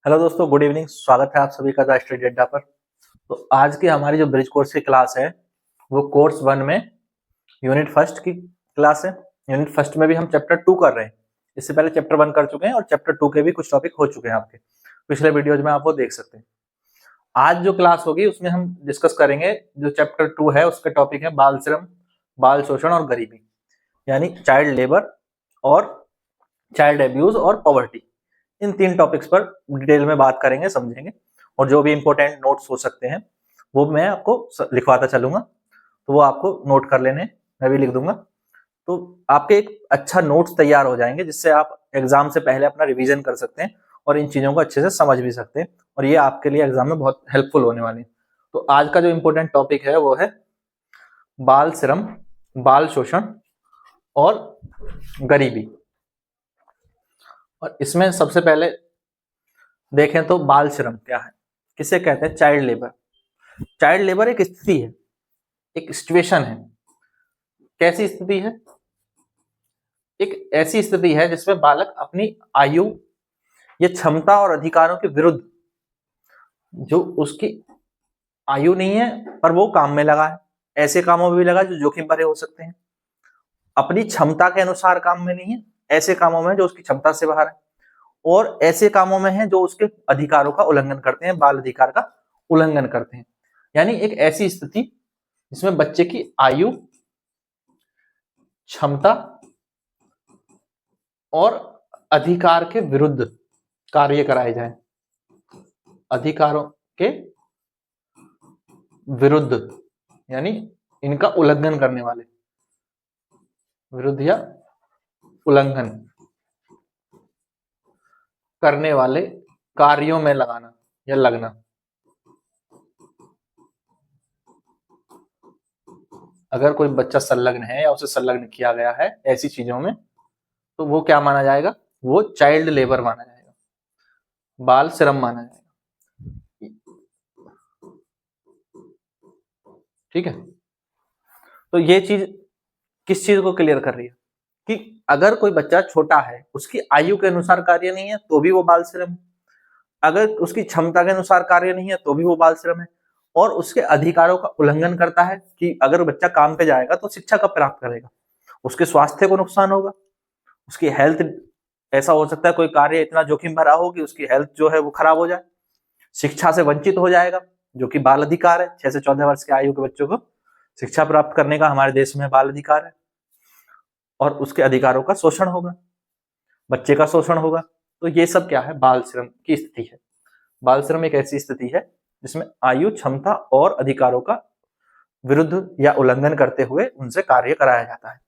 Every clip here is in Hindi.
हेलो दोस्तों, गुड इवनिंग। स्वागत है आप सभी का द स्टडी अड्डा पर। तो आज की हमारी जो ब्रिज कोर्स की क्लास है वो कोर्स 1 में यूनिट फर्स्ट की क्लास है। यूनिट फर्स्ट में भी हम चैप्टर 2 कर रहे हैं। इससे पहले चैप्टर 1 कर चुके हैं और चैप्टर 2 के भी कुछ टॉपिक हो चुके हैं आपके पिछले वीडियोज में, आप वो देख सकते हैं। आज जो क्लास होगी उसमें हम डिस्कस करेंगे जो चैप्टर 2 है, उसका टॉपिक है बाल श्रम, बाल शोषण और गरीबी, यानी चाइल्ड लेबर और चाइल्ड एब्यूज और पॉवर्टी। इन 3 टॉपिक्स पर डिटेल में बात करेंगे, समझेंगे, और जो भी इंपॉर्टेंट नोट्स हो सकते हैं वो मैं आपको लिखवाता चलूंगा, तो वो आपको नोट कर लेने, मैं भी लिख दूंगा। तो आपके एक अच्छा नोट्स तैयार हो जाएंगे जिससे आप एग्जाम से पहले अपना रिवीजन कर सकते हैं और इन चीजों को अच्छे से समझ भी सकते हैं, और ये आपके लिए एग्जाम में बहुत हेल्पफुल होने वाली है। तो आज का जो इम्पोर्टेंट टॉपिक है वो है बाल श्रम, बाल शोषण और गरीबी। और इसमें सबसे पहले देखें तो बाल श्रम क्या है, किसे कहते हैं? Child labour. चाइल्ड लेबर एक स्थिति है, एक सिचुएशन है। कैसी स्थिति है? एक ऐसी स्थिति है जिसमें बालक अपनी आयु या क्षमता और अधिकारों के विरुद्ध, जो उसकी आयु नहीं है पर वो काम में लगा है, ऐसे कामों में भी लगा जो जोखिम भरे हो सकते हैं। अपनी क्षमता के अनुसार काम में नहीं है, ऐसे कामों में जो उसकी क्षमता से बाहर है, और ऐसे कामों में है जो उसके अधिकारों का उल्लंघन करते हैं, बाल अधिकार का उल्लंघन करते हैं। यानी एक ऐसी स्थिति जिसमें बच्चे की आयु, क्षमता और अधिकार के विरुद्ध कार्य कराए जाए, अधिकारों के विरुद्ध यानी इनका उल्लंघन करने वाले, विरुद्ध या उल्लंघन करने वाले कार्यों में लगाना या लगना। अगर कोई बच्चा संलग्न है या उसे संलग्न किया गया है ऐसी चीजों में, तो वो क्या माना जाएगा? वो चाइल्ड लेबर माना जाएगा, बाल श्रम माना जाएगा। ठीक है, तो ये चीज किस चीज को क्लियर कर रही है कि अगर कोई बच्चा छोटा है, उसकी आयु के अनुसार कार्य नहीं है तो भी वो बाल श्रम है, अगर उसकी क्षमता के अनुसार कार्य नहीं है तो भी वो बाल श्रम है, और उसके अधिकारों का उल्लंघन करता है कि अगर बच्चा काम पे जाएगा तो शिक्षा कब प्राप्त करेगा, उसके स्वास्थ्य को नुकसान होगा, उसकी हेल्थ, ऐसा हो सकता है कोई कार्य इतना जोखिम भरा हो कि उसकी हेल्थ जो है वो खराब हो जाए, शिक्षा से वंचित हो जाएगा, जो कि बाल अधिकार है। 6 से 14 वर्ष की आयु के बच्चों को शिक्षा प्राप्त करने का हमारे देश में बाल अधिकार है, और उसके अधिकारों का शोषण होगा, बच्चे का शोषण होगा। तो ये सब क्या है? बाल श्रम की स्थिति है। बाल श्रम एक ऐसी स्थिति है जिसमें आयु, क्षमता और अधिकारों का विरुद्ध या उल्लंघन करते हुए उनसे कार्य कराया जाता है।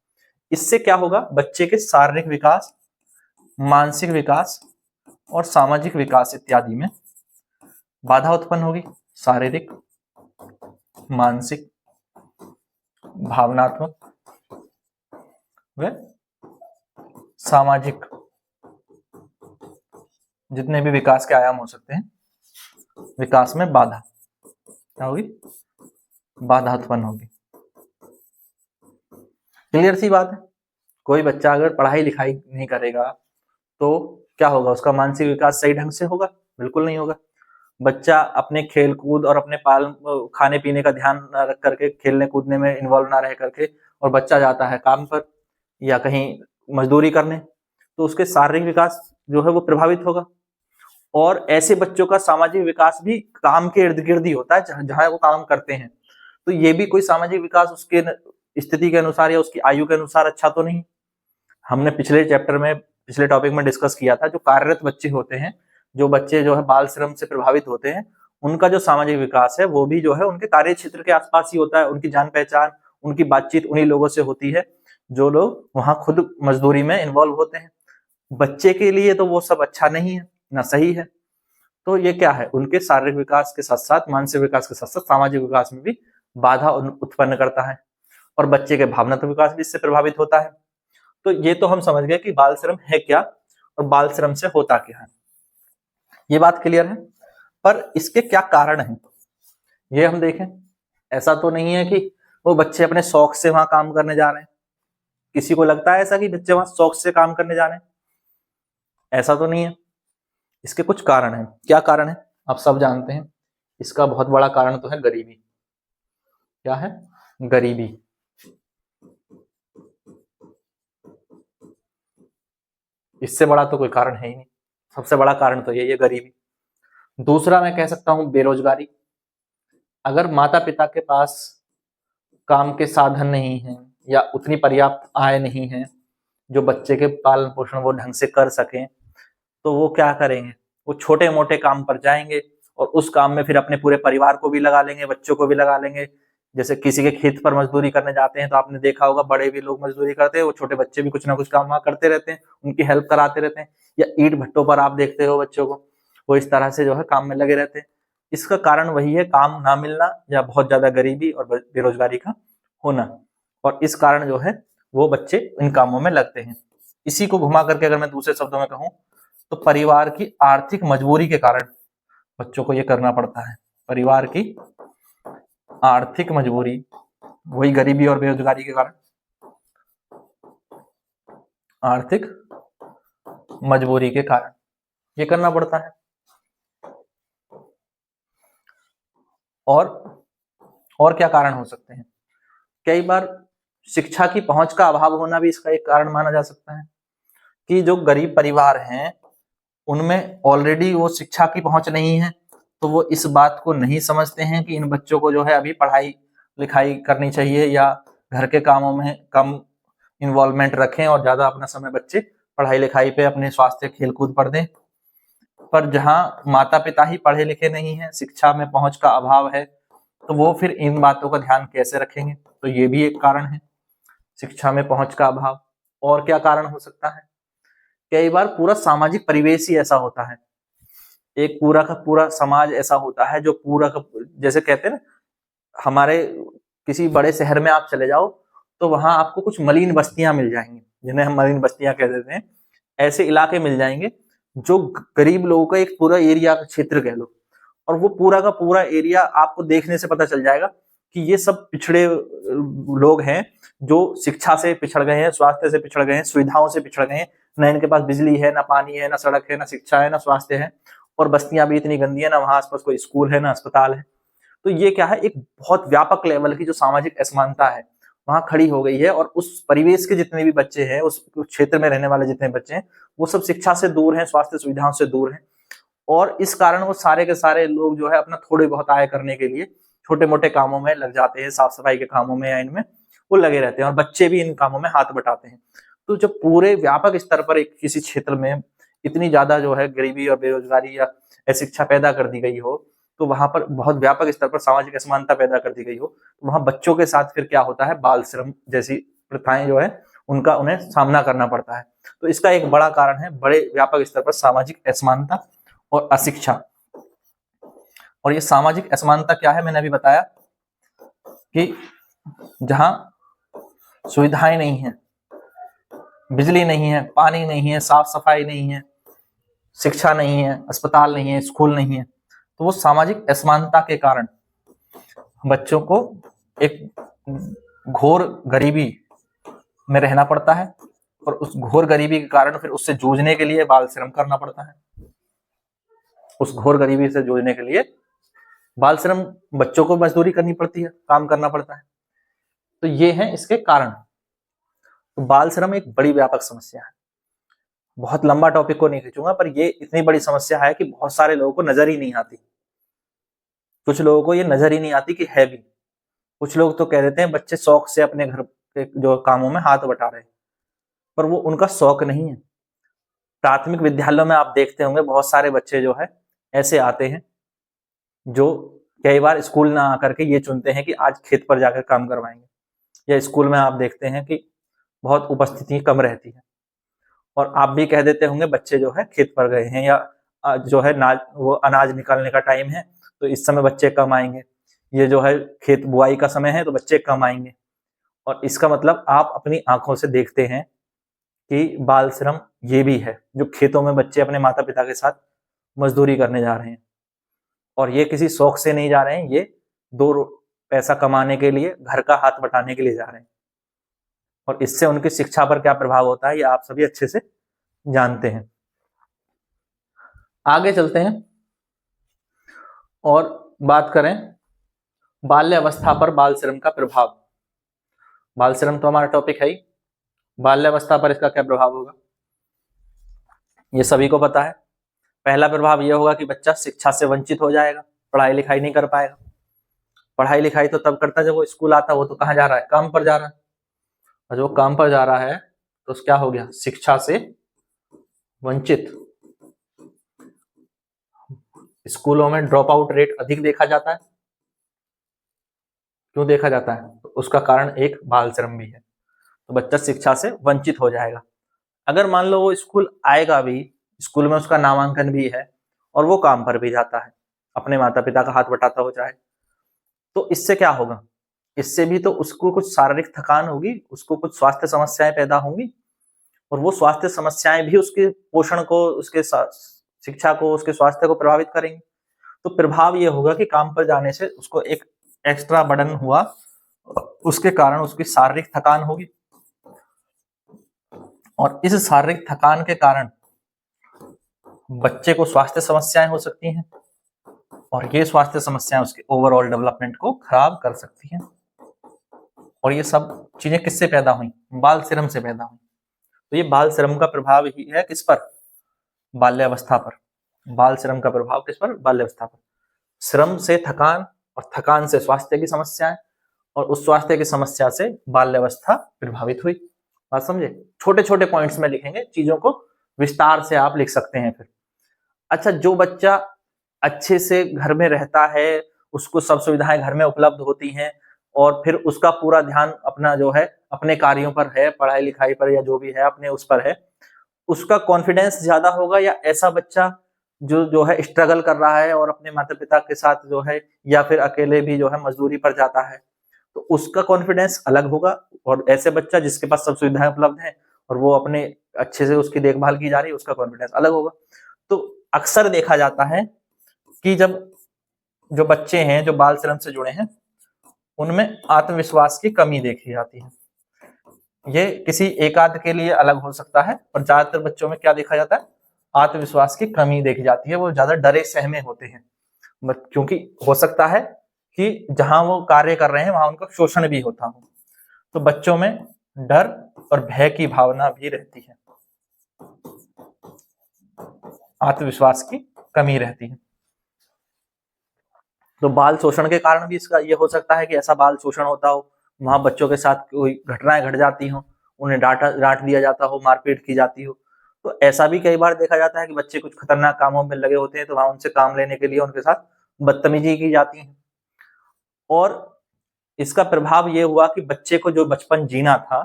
इससे क्या होगा? बच्चे के शारीरिक विकास, मानसिक विकास और सामाजिक विकास इत्यादि में बाधा उत्पन्न होगी। शारीरिक, मानसिक, भावनात्मक व सामाजिक, जितने भी विकास के आयाम हो सकते हैं, विकास में बाधा क्या होगी? बाधा उत्पन्न होगी। क्लियर सी बात है। कोई बच्चा अगर पढ़ाई लिखाई नहीं करेगा तो क्या होगा? उसका मानसिक विकास सही ढंग से होगा? बिल्कुल नहीं होगा। बच्चा अपने खेल कूद और अपने खाने पीने का ध्यान न रख करके, खेलने कूदने में इन्वॉल्व ना रह करके, और बच्चा जाता है काम पर या कहीं मजदूरी करने, तो उसके शारीरिक विकास जो है वो प्रभावित होगा। और ऐसे बच्चों का सामाजिक विकास भी काम के इर्द गिर्द ही होता है, जहां वो काम करते हैं। तो ये भी कोई सामाजिक विकास उसके स्थिति के अनुसार या उसकी आयु के अनुसार अच्छा तो नहीं। हमने पिछले चैप्टर में, पिछले टॉपिक में डिस्कस किया था, जो कार्यरत बच्चे होते हैं, जो बच्चे जो है बाल श्रम से प्रभावित होते हैं, उनका जो सामाजिक विकास है वो भी जो है उनके कार्य क्षेत्र के आसपास ही होता है। उनकी जान पहचान, उनकी बातचीत उन्हीं लोगों से होती है जो लोग वहां खुद मजदूरी में इन्वॉल्व होते हैं। बच्चे के लिए तो वो सब अच्छा नहीं है, ना सही है। तो ये क्या है? उनके शारीरिक विकास के साथ साथ, मानसिक विकास के साथ साथ सामाजिक विकास में भी बाधा उत्पन्न करता है, और बच्चे के भावनात्मक विकास भी इससे प्रभावित होता है। तो ये तो हम समझ गए कि बाल श्रम है क्या और बाल श्रम से होता क्या है, ये बात क्लियर है। पर इसके क्या कारण हैं ये हम देखें। ऐसा तो नहीं है कि वो बच्चे अपने शौक से वहां काम करने जा रहे हैं। किसी को लगता है ऐसा कि बच्चे वहां शौक से काम करने जा रहे हैं? ऐसा तो नहीं है। इसके कुछ कारण हैं। क्या कारण है आप सब जानते हैं। इसका बहुत बड़ा कारण तो है गरीबी। क्या है? गरीबी। इससे बड़ा तो कोई कारण है ही नहीं, सबसे बड़ा कारण तो यही है, गरीबी। दूसरा मैं कह सकता हूं बेरोजगारी। अगर माता पिता के पास काम के साधन नहीं है या उतनी पर्याप्त आय नहीं है जो बच्चे के पालन पोषण वो ढंग से कर सकें, तो वो क्या करेंगे? वो छोटे मोटे काम पर जाएंगे और उस काम में फिर अपने पूरे परिवार को भी लगा लेंगे, बच्चों को भी लगा लेंगे। जैसे किसी के खेत पर मजदूरी करने जाते हैं तो आपने देखा होगा, बड़े भी लोग मजदूरी करते हैं, वो छोटे बच्चे भी कुछ ना कुछ काम वहां करते रहते हैं, उनकी हेल्प कराते रहते हैं। या ईंट भट्टों पर आप देखते हो बच्चों को, वो इस तरह से जो है काम में लगे रहते हैं। इसका कारण वही है, काम ना मिलना या बहुत ज्यादा गरीबी और बेरोजगारी का होना। और इस कारण जो है वो बच्चे इन कामों में लगते हैं। इसी को घुमा करके अगर मैं दूसरे शब्दों में कहूं तो परिवार की आर्थिक मजबूरी के कारण बच्चों को ये करना पड़ता है। परिवार की आर्थिक मजबूरी, वही गरीबी और बेरोजगारी के कारण, आर्थिक मजबूरी के कारण ये करना पड़ता है। और क्या कारण हो सकते हैं? कई बार शिक्षा की पहुंच का अभाव होना भी इसका एक कारण माना जा सकता है कि जो गरीब परिवार हैं उनमें ऑलरेडी वो शिक्षा की पहुंच नहीं है, तो वो इस बात को नहीं समझते हैं कि इन बच्चों को जो है अभी पढ़ाई लिखाई करनी चाहिए या घर के कामों में कम इन्वॉल्वमेंट रखें और ज्यादा अपना समय बच्चे पढ़ाई लिखाई पे, अपने स्वास्थ्य खेल कूद पर दें। पर जहां माता पिता ही पढ़े लिखे नहीं है, शिक्षा में पहुंच का अभाव है, तो वो फिर इन बातों का ध्यान कैसे रखेंगे? तो ये भी एक कारण है, शिक्षा में पहुंच का अभाव। और क्या कारण हो सकता है? कई बार पूरा सामाजिक परिवेश ही ऐसा होता है, एक पूरा का पूरा समाज ऐसा होता है जो पूरा का, जैसे कहते हैं ना, हमारे किसी बड़े शहर में आप चले जाओ तो वहां आपको कुछ मलिन बस्तियां मिल जाएंगी, जिन्हें हम मलिन बस्तियां कह देते हैं। ऐसे इलाके मिल जाएंगे जो गरीब लोगों का एक पूरा एरिया का क्षेत्र कह लो, और वो पूरा का पूरा एरिया आपको देखने से पता चल जाएगा कि ये सब पिछड़े लोग हैं जो शिक्षा से पिछड़ गए हैं, स्वास्थ्य से पिछड़ गए हैं, सुविधाओं से पिछड़ गए हैं। ना इनके पास बिजली है, ना पानी है, ना सड़क है, ना शिक्षा है, ना स्वास्थ्य है, और बस्तियां भी इतनी गंदी है, ना वहां आसपास कोई स्कूल है, ना अस्पताल है। तो ये क्या है, एक बहुत व्यापक लेवल की जो सामाजिक असमानता है वहां खड़ी हो गई है। और उस परिवेश के जितने भी बच्चे हैं, उस क्षेत्र में रहने वाले जितने बच्चे हैं, वो सब शिक्षा से दूर हैं, स्वास्थ्य सुविधाओं से दूर हैं। और इस कारण वो सारे के सारे लोग जो है अपना थोड़े बहुत आय करने के लिए छोटे मोटे कामों में लग जाते हैं, साफ सफाई के कामों में या इनमें वो लगे रहते हैं, और बच्चे भी इन कामों में हाथ बटाते हैं। तो जब पूरे व्यापक स्तर पर एक किसी क्षेत्र में इतनी ज्यादा जो है गरीबी और बेरोजगारी या अशिक्षा पैदा कर दी गई हो, तो वहां पर बहुत व्यापक स्तर पर सामाजिक असमानता पैदा कर दी गई हो, तो वहां बच्चों के साथ फिर क्या होता है, बाल श्रम जैसी प्रथाएं जो है उनका उन्हें सामना करना पड़ता है। तो इसका एक बड़ा कारण है बड़े व्यापक स्तर पर सामाजिक असमानता और अशिक्षा। और ये सामाजिक असमानता क्या है, मैंने अभी बताया कि जहां सुविधाएं नहीं है, बिजली नहीं है, पानी नहीं है, साफ सफाई नहीं है, शिक्षा नहीं है, अस्पताल नहीं है, स्कूल नहीं है, तो वो सामाजिक असमानता के कारण बच्चों को एक घोर गरीबी में रहना पड़ता है। और उस घोर गरीबी के कारण फिर उससे जूझने के लिए बाल श्रम करना पड़ता है। उस घोर गरीबी से जूझने के लिए बाल श्रम, बच्चों को मजदूरी करनी पड़ती है, काम करना पड़ता है। तो ये हैं इसके कारण। तो बाल श्रम एक बड़ी व्यापक समस्या है, बहुत लंबा टॉपिक को नहीं खींचूंगा, पर ये इतनी बड़ी समस्या है कि बहुत सारे लोगों को नजर ही नहीं आती। कुछ लोगों को ये नजर ही नहीं आती कि है भी। कुछ लोग तो कह देते हैं बच्चे शौक से अपने घर के जो कामों में हाथ बटा रहे हैं, पर वो उनका शौक नहीं है। प्राथमिक विद्यालयों में आप देखते होंगे बहुत सारे बच्चे जो है ऐसे आते हैं जो कई बार स्कूल ना आकर के ये चुनते हैं कि आज खेत पर जाकर काम करवाएंगे। या स्कूल में आप देखते हैं कि बहुत उपस्थिति कम रहती है, और आप भी कह देते होंगे बच्चे जो है खेत पर गए हैं, या जो है वो अनाज निकालने का टाइम है तो इस समय बच्चे कम आएंगे, ये जो है खेत बुआई का समय है तो बच्चे कम आएंगे। और इसका मतलब आप अपनी आंखों से देखते हैं कि बाल श्रम ये भी है, जो खेतों में बच्चे अपने माता पिता के साथ मजदूरी करने जा रहे हैं, और ये किसी शौक से नहीं जा रहे हैं, ये दो पैसा कमाने के लिए, घर का हाथ बटाने के लिए जा रहे हैं। और इससे उनकी शिक्षा पर क्या प्रभाव होता है ये आप सभी अच्छे से जानते हैं। आगे चलते हैं और बात करें बाल्यावस्था पर बाल श्रम का प्रभाव। बाल श्रम तो हमारा टॉपिक है ही, बाल्यावस्था पर इसका क्या प्रभाव होगा ये सभी को पता है। पहला प्रभाव यह होगा कि बच्चा शिक्षा से वंचित हो जाएगा, पढ़ाई लिखाई नहीं कर पाएगा। पढ़ाई लिखाई तो तब करता जब वो स्कूल आता, वो तो कहाँ जा रहा है, काम पर जा रहा है। और जो काम पर जा रहा है तो क्या हो गया, शिक्षा से वंचित। स्कूलों में ड्रॉप आउट रेट अधिक देखा जाता है। क्यों देखा जाता है, तो उसका कारण एक बाल श्रम भी है। तो बच्चा शिक्षा से वंचित हो जाएगा। अगर मान लो वो स्कूल आएगा भी, स्कूल में उसका नामांकन भी है और वो काम पर भी जाता है, अपने माता पिता का हाथ बटाता हो जाए, तो इससे क्या होगा, इससे भी तो उसको कुछ शारीरिक थकान होगी, उसको कुछ स्वास्थ्य समस्याएं पैदा होंगी, और वो स्वास्थ्य समस्याएं भी उसके पोषण को, उसके शिक्षा को, उसके स्वास्थ्य को प्रभावित करेंगी। तो प्रभाव ये होगा कि काम पर जाने से उसको एक एक्स्ट्रा बर्डन हुआ, उसके कारण उसकी शारीरिक थकान होगी, और इस शारीरिक थकान के कारण बच्चे को स्वास्थ्य समस्याएं हो सकती हैं, और ये स्वास्थ्य समस्याएं उसके ओवरऑल डेवलपमेंट को खराब कर सकती हैं। और ये सब चीजें किससे पैदा हुई, बाल श्रम से पैदा हुई। तो ये बाल श्रम का प्रभाव ही है किस पर, बाल्यावस्था पर। बाल श्रम का प्रभाव किस पर, बाल्यावस्था पर। श्रम से थकान, और थकान से स्वास्थ्य की समस्याएं, और उस स्वास्थ्य की समस्या से बाल्यावस्था प्रभावित हुई। बात समझे, छोटे छोटे पॉइंट्स में लिखेंगे, चीजों को विस्तार से आप लिख सकते हैं फिर। अच्छा, जो बच्चा अच्छे से घर में रहता है, उसको सब सुविधाएं घर में उपलब्ध होती हैं, और फिर उसका पूरा ध्यान अपना जो है अपने कार्यों पर है, पढ़ाई लिखाई पर या जो भी है अपने उस पर है, उसका कॉन्फिडेंस ज्यादा होगा, या ऐसा बच्चा जो है स्ट्रगल कर रहा है और अपने माता पिता के साथ जो है, या फिर अकेले भी जो है मजदूरी पर जाता है, तो उसका कॉन्फिडेंस अलग होगा। और ऐसे बच्चा जिसके पास सब सुविधाएं उपलब्ध हैं और वो अपने अच्छे से उसकी देखभाल की जा रही है, उसका कॉन्फिडेंस अलग होगा। तो अक्सर देखा जाता है कि जब जो बच्चे हैं जो बाल श्रम से जुड़े हैं, उनमें आत्मविश्वास की कमी देखी जाती है। ये किसी एकाध के लिए अलग हो सकता है, पर ज्यादातर बच्चों में क्या देखा जाता है, आत्मविश्वास की कमी देखी जाती है। वो ज्यादा डरे सहमे होते हैं, क्योंकि हो सकता है कि जहां वो कार्य कर रहे हैं वहां उनका शोषण भी होता हो, तो बच्चों में डर और भय की भावना भी रहती है, आत्मविश्वास की कमी रहती है। तो बाल शोषण के कारण भी इसका ये हो सकता है कि ऐसा बाल शोषण होता हो, वहां बच्चों के साथ कोई घटनाएं घट जाती हो, उन्हें डांट दिया जाता हो, मारपीट की जाती हो। तो ऐसा भी कई बार देखा जाता है कि बच्चे कुछ खतरनाक कामों में लगे होते हैं, तो वहां उनसे काम लेने के लिए उनके साथ बदतमीजी की जाती है। और इसका प्रभाव ये हुआ कि बच्चे को जो बचपन जीना था,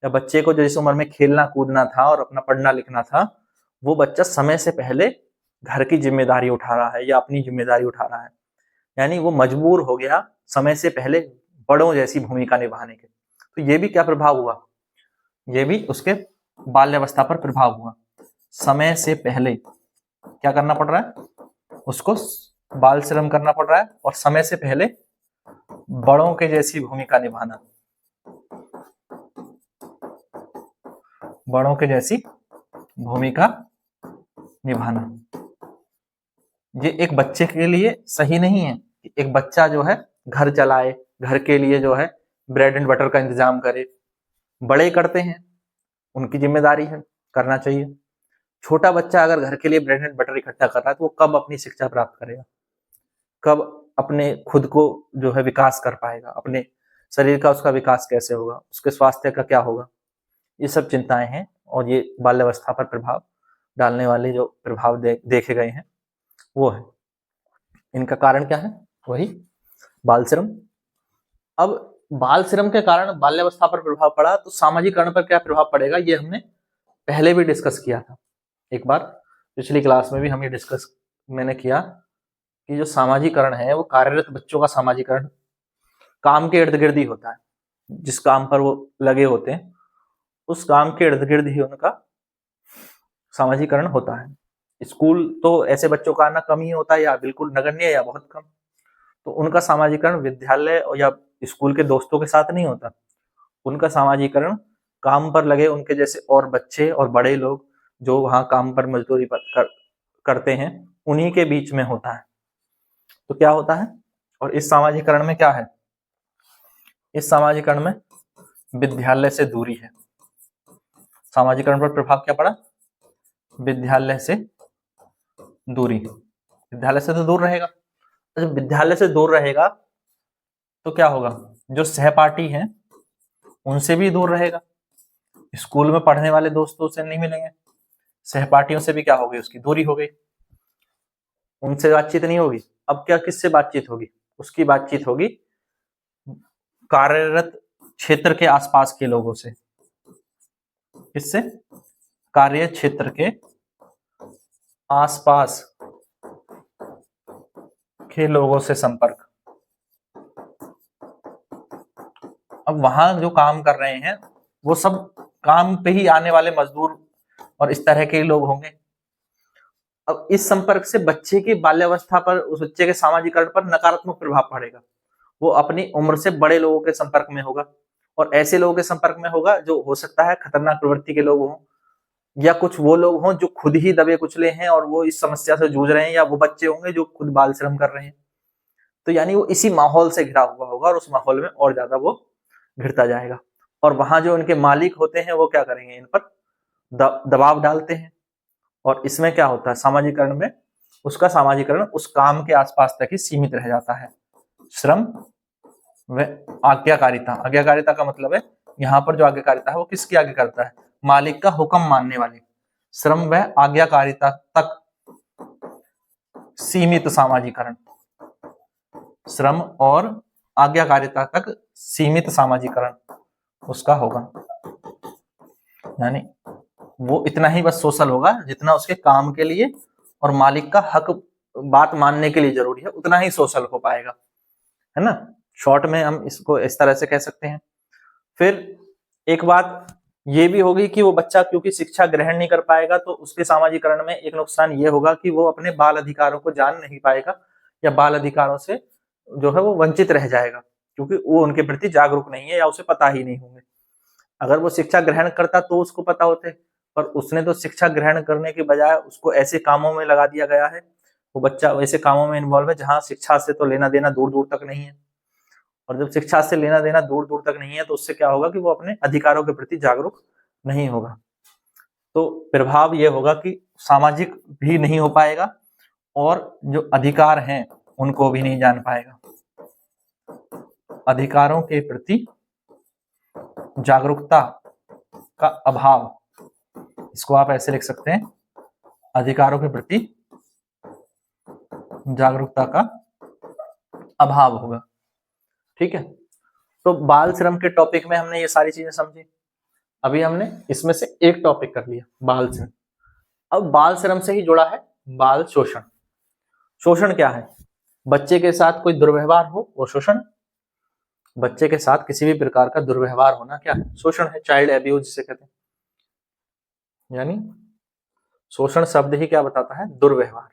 या बच्चे को जो इस उम्र में खेलना कूदना था और अपना पढ़ना लिखना था, वो बच्चा समय से पहले घर की जिम्मेदारी उठा रहा है या अपनी जिम्मेदारी उठा रहा है। यानी वो मजबूर हो गया समय से पहले बड़ों जैसी भूमिका निभाने के। तो ये भी क्या प्रभाव हुआ, ये भी उसके बाल्यावस्था पर प्रभाव हुआ। समय से पहले क्या करना पड़ रहा है, उसको बाल श्रम करना पड़ रहा है, और समय से पहले बड़ों के जैसी भूमिका निभाना, बड़ों के जैसी भूमिका निभाना। ये एक बच्चे के लिए सही नहीं है। एक बच्चा जो है घर चलाए, घर के लिए जो है ब्रेड एंड बटर का इंतजाम करे, बड़े करते हैं, उनकी जिम्मेदारी है, करना चाहिए। छोटा बच्चा अगर घर के लिए ब्रेड एंड बटर इकट्ठा कर रहा है, तो वो कब अपनी शिक्षा प्राप्त करेगा, कब अपने खुद को जो है विकास कर पाएगा, अपने शरीर का उसका विकास कैसे होगा, उसके स्वास्थ्य का क्या होगा। ये सब चिंताएं हैं, और ये बाल्यावस्था पर प्रभाव डालने वाले जो प्रभाव देखे गए हैं वो है। इनका कारण क्या है, वही बाल श्रम। अब बाल श्रम के कारण बाल्यावस्था पर प्रभाव पड़ा, तो सामाजिकरण पर क्या प्रभाव पड़ेगा, ये हमने पहले भी डिस्कस किया था एक बार, पिछली क्लास में भी हम ये डिस्कस मैंने किया कि जो सामाजिकरण है वो कार्यरत बच्चों का सामाजिकरण काम के इर्द गिर्द ही होता है। जिस काम पर वो लगे होते हैं उस काम के इर्द गिर्द ही उनका सामाजिकरण होता है। स्कूल तो ऐसे बच्चों का आना कम ही होता है, या बिल्कुल नगण्य या बहुत कम। तो उनका सामाजिकरण विद्यालय या स्कूल के दोस्तों के साथ नहीं होता, उनका सामाजिकरण काम पर लगे उनके जैसे और बच्चे और बड़े लोग जो वहां काम पर मजदूरी पर करते हैं उन्हीं के बीच में होता है। तो क्या होता है, और इस सामाजिकरण में क्या है, इस सामाजिकरण में विद्यालय से दूरी है। सामाजिकरण पर प्रभाव क्या पड़ा, विद्यालय से दूरी। विद्यालय से तो दूर रहेगा, जब विद्यालय से दूर रहेगा तो क्या होगा, जो सहपाठी हैं उनसे भी दूर रहेगा। स्कूल में पढ़ने वाले दोस्तों से नहीं मिलेंगे, सहपाठियों से भी क्या होगी, उसकी दूरी हो गई, उनसे बातचीत नहीं होगी। अब क्या किससे बातचीत होगी, उसकी बातचीत होगी कार्यरत क्षेत्र के आसपास के लोगों से। किससे, कार्य क्षेत्र के आसपास के लोगों से संपर्क। अब वहां जो काम कर रहे हैं वो सब काम पे ही आने वाले मजदूर और इस तरह के लोग होंगे। अब इस संपर्क से बच्चे की बाल्यावस्था पर, उस बच्चे के सामाजिकरण पर नकारात्मक प्रभाव पड़ेगा। वो अपनी उम्र से बड़े लोगों के संपर्क में होगा, और ऐसे लोगों के संपर्क में होगा जो हो सकता है खतरनाक प्रवृत्ति के लोग हों, या कुछ वो लोग हों जो खुद ही दबे कुचले हैं और वो इस समस्या से जूझ रहे हैं, या वो बच्चे होंगे जो खुद बाल श्रम कर रहे हैं। तो यानी वो इसी माहौल से घिरा हुआ होगा और उस माहौल में और ज्यादा वो घिरता जाएगा। और वहां जो इनके मालिक होते हैं वो क्या करेंगे, इन पर दबाव डालते हैं। और इसमें क्या होता है, सामाजिकरण में उसका सामाजिकरण उस काम के आसपास तक ही सीमित रह जाता है। श्रम व आज्ञाकारिता। आज्ञाकारिता का मतलब है यहाँ पर जो आज्ञाकारिता है वो किसकी आज्ञा करता है, मालिक का हुक्म मानने वाले। श्रम व आज्ञाकारिता तक सीमित सामाजिकरण, श्रम और आज्ञाकारिता तक सीमित सामाजिकरण उसका होगा। यानी वो इतना ही बस सोशल होगा जितना उसके काम के लिए और मालिक का हक बात मानने के लिए जरूरी है, उतना ही सोशल हो पाएगा, है ना। शॉर्ट में हम इसको इस तरह से कह सकते हैं। फिर एक बात ये भी होगी कि वो बच्चा क्योंकि शिक्षा ग्रहण नहीं कर पाएगा तो उसके सामाजिकरण में एक नुकसान ये होगा कि वो अपने बाल अधिकारों को जान नहीं पाएगा, या बाल अधिकारों से जो है वो वंचित रह जाएगा, क्योंकि वो उनके प्रति जागरूक नहीं है या उसे पता ही नहीं होंगे। अगर वो शिक्षा ग्रहण करता तो उसको पता होते, पर उसने तो शिक्षा ग्रहण करने के बजाय उसको ऐसे कामों में लगा दिया गया है, वो बच्चा ऐसे कामों में इन्वॉल्व है जहां शिक्षा से तो लेना देना दूर दूर तक नहीं है। और जब शिक्षा से लेना देना दूर दूर तक नहीं है तो उससे क्या होगा कि वो अपने अधिकारों के प्रति जागरूक नहीं होगा। तो प्रभाव ये होगा कि सामाजिक भी नहीं हो पाएगा और जो अधिकार हैं उनको भी नहीं जान पाएगा। अधिकारों के प्रति जागरूकता का अभाव, इसको आप ऐसे लिख सकते हैं, अधिकारों के प्रति जागरूकता का अभाव होगा। ठीक है, तो बाल श्रम के टॉपिक में हमने ये सारी चीजें समझी। अभी हमने इसमें से एक टॉपिक कर लिया, बाल श्रम। अब बाल श्रम से ही जुड़ा है बाल शोषण। शोषण क्या है, बच्चे के साथ कोई दुर्व्यवहार हो वो शोषण। बच्चे के साथ किसी भी प्रकार का दुर्व्यवहार होना क्या है, शोषण है, चाइल्ड एब्यूज जिसे कहते हैं। यानी शोषण शब्द ही क्या बताता है, दुर्व्यवहार।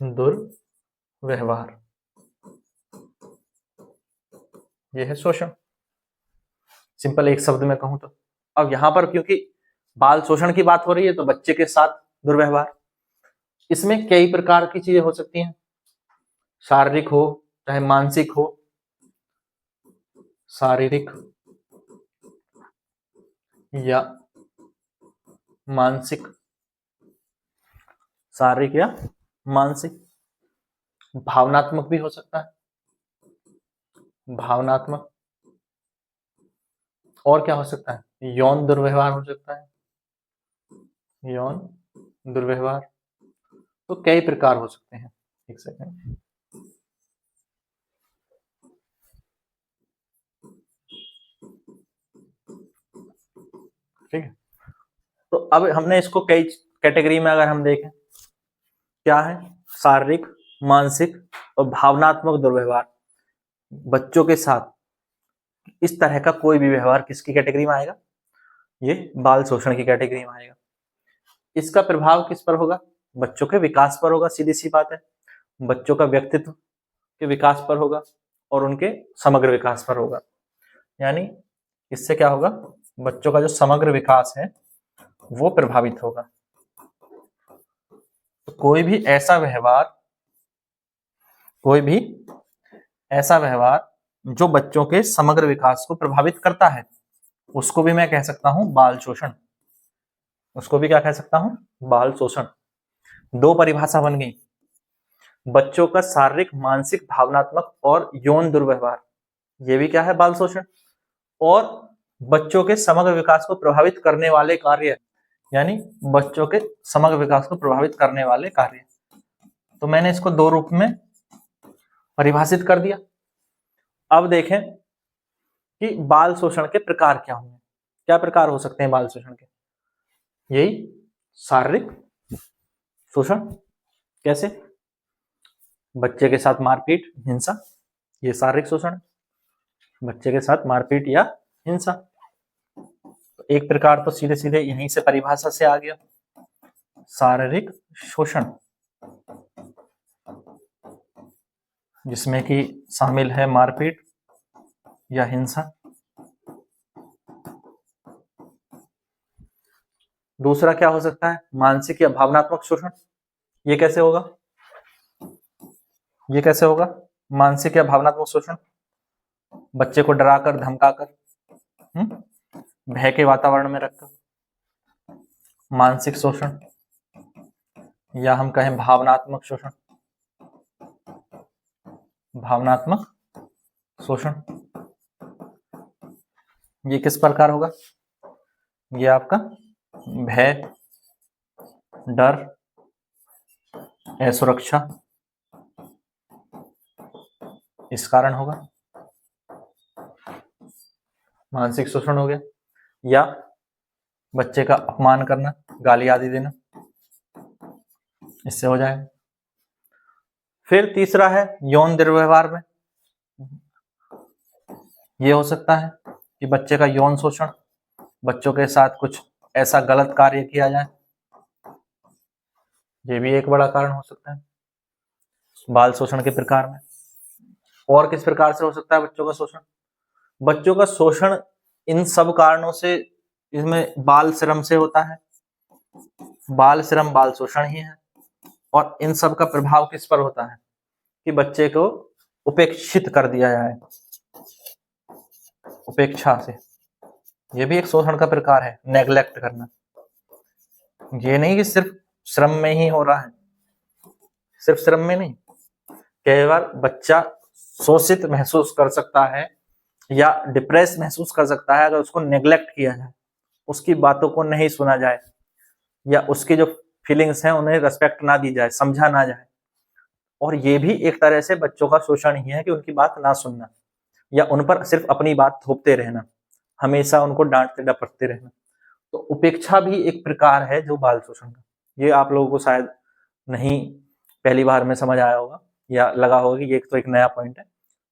दुर्व्यवहार ये है शोषण, सिंपल एक शब्द में कहूं तो। अब यहां पर क्योंकि बाल शोषण की बात हो रही है तो बच्चे के साथ दुर्व्यवहार, इसमें कई प्रकार की चीजें हो सकती हैं, शारीरिक हो चाहे मानसिक हो। शारीरिक या मानसिक, शारीरिक या मानसिक। भावनात्मक भी हो सकता है, भावनात्मक। और क्या हो सकता है, यौन दुर्व्यवहार हो सकता है, यौन दुर्व्यवहार। तो कई प्रकार हो सकते हैं। एक सेकंड, ठीक है। तो अब हमने इसको कई कैटेगरी में अगर हम देखें, क्या है, शारीरिक, मानसिक और भावनात्मक दुर्व्यवहार। बच्चों के साथ इस तरह का कोई भी व्यवहार किसकी कैटेगरी में आएगा, ये बाल शोषण की कैटेगरी में आएगा। इसका प्रभाव किस पर होगा, बच्चों के विकास पर होगा, सीधी सी बात है। बच्चों का व्यक्तित्व के विकास पर होगा और उनके समग्र विकास पर होगा। यानी इससे क्या होगा, बच्चों का जो समग्र विकास है वो प्रभावित होगा। तो कोई भी ऐसा व्यवहार जो बच्चों के समग्र विकास को प्रभावित करता है, उसको भी मैं कह सकता हूं बाल शोषण। उसको भी क्या कह सकता हूं? बाल शोषण। दो परिभाषा बन गई, बच्चों का शारीरिक, मानसिक, भावनात्मक और यौन दुर्व्यवहार, ये भी क्या है? बाल शोषण। और बच्चों के समग्र विकास को प्रभावित करने वाले कार्य, यानी बच्चों के समग्र विकास को प्रभावित करने वाले कार्य। तो मैंने इसको दो रूप में परिभाषित कर दिया। अब देखें कि बाल शोषण के प्रकार क्या होंगे, क्या प्रकार हो सकते हैं बाल शोषण के? यही शारीरिक शोषण, कैसे? बच्चे के साथ मारपीट, हिंसा, ये शारीरिक शोषण। बच्चे के साथ मारपीट या हिंसा, एक प्रकार तो सीधे सीधे यहीं से परिभाषा से आ गया, शारीरिक शोषण, जिसमें कि शामिल है मारपीट या हिंसा। दूसरा क्या हो सकता है? मानसिक या भावनात्मक शोषण। ये कैसे होगा? ये कैसे होगा? मानसिक या भावनात्मक शोषण, बच्चे को डराकर, धमकाकर, भय के वातावरण में रखकर। मानसिक शोषण, या हम कहें भावनात्मक शोषण। भावनात्मक शोषण ये किस प्रकार होगा? ये आपका भय, डर, असुरक्षा, इस कारण होगा, मानसिक शोषण हो गया। या बच्चे का अपमान करना, गाली आदि देना, इससे हो जाएगा। फिर तीसरा है यौन दुर्व्यवहार में, ये हो सकता है कि बच्चे का यौन शोषण, बच्चों के साथ कुछ ऐसा गलत कार्य किया जाए, ये भी एक बड़ा कारण हो सकता है बाल शोषण के प्रकार में। और किस प्रकार से हो सकता है बच्चों का शोषण? बच्चों का शोषण इन सब कारणों से, इसमें बाल श्रम से होता है। बाल श्रम बाल शोषण ही है। और इन सब का प्रभाव किस पर होता है? कि बच्चे को उपेक्षित कर दिया जाए, उपेक्षा से, ये भी एक शोषण का प्रकार है, नेग्लेक्ट करना। ये नहीं कि सिर्फ श्रम में ही हो रहा है, सिर्फ श्रम में नहीं, कई बार बच्चा शोषित महसूस कर सकता है या डिप्रेस महसूस कर सकता है अगर उसको नेग्लेक्ट किया जाए, उसकी बातों को नहीं सुना जाए, या उसकी जो फीलिंग्स हैं उन्हें रेस्पेक्ट ना दी जाए, समझा ना जाए। और ये भी एक तरह से बच्चों का शोषण ही है कि उनकी बात ना सुनना या उन पर सिर्फ अपनी बात थोपते रहना, हमेशा उनको डांटते डपटते रहना। तो उपेक्षा भी एक प्रकार है जो बाल शोषण का। ये आप लोगों को शायद नहीं पहली बार में समझ आया होगा या लगा होगा कि ये तो एक नया पॉइंट है,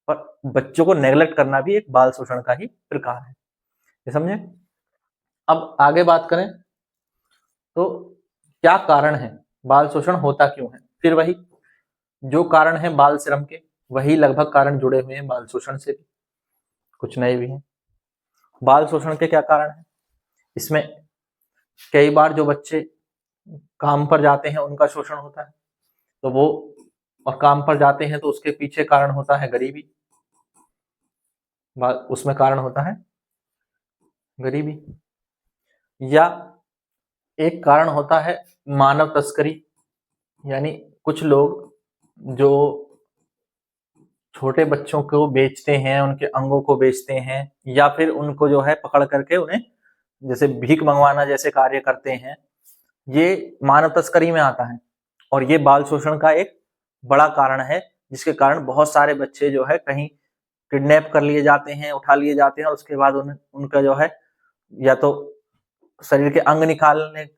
पर बच्चों को नेग्लेक्ट करना भी एक बाल शोषण का ही प्रकार है, ये समझे। अब आगे बात करें तो क्या कारण है, बाल शोषण होता क्यों है? फिर वही जो कारण है बाल श्रम के, वही लगभग कारण जुड़े हुए हैं बाल शोषण से भी, कुछ नए भी हैं। बाल शोषण के क्या कारण है? इसमें कई बार जो बच्चे काम पर जाते हैं उनका शोषण होता है, तो वो और काम पर जाते हैं तो उसके पीछे कारण होता है गरीबी, उसमें कारण होता है गरीबी। या एक कारण होता है मानव तस्करी, यानी कुछ लोग जो छोटे बच्चों को बेचते हैं, उनके अंगों को बेचते हैं, या फिर उनको जो है पकड़ करके उन्हें जैसे भीख मंगवाना जैसे कार्य करते हैं, ये मानव तस्करी में आता है। और ये बाल शोषण का एक बड़ा कारण है, जिसके कारण बहुत सारे बच्चे जो है कहीं किडनैप कर लिए जाते हैं, उठा लिए जाते हैं, और उसके बाद उनका जो है या तो शरीर के अंग निकालने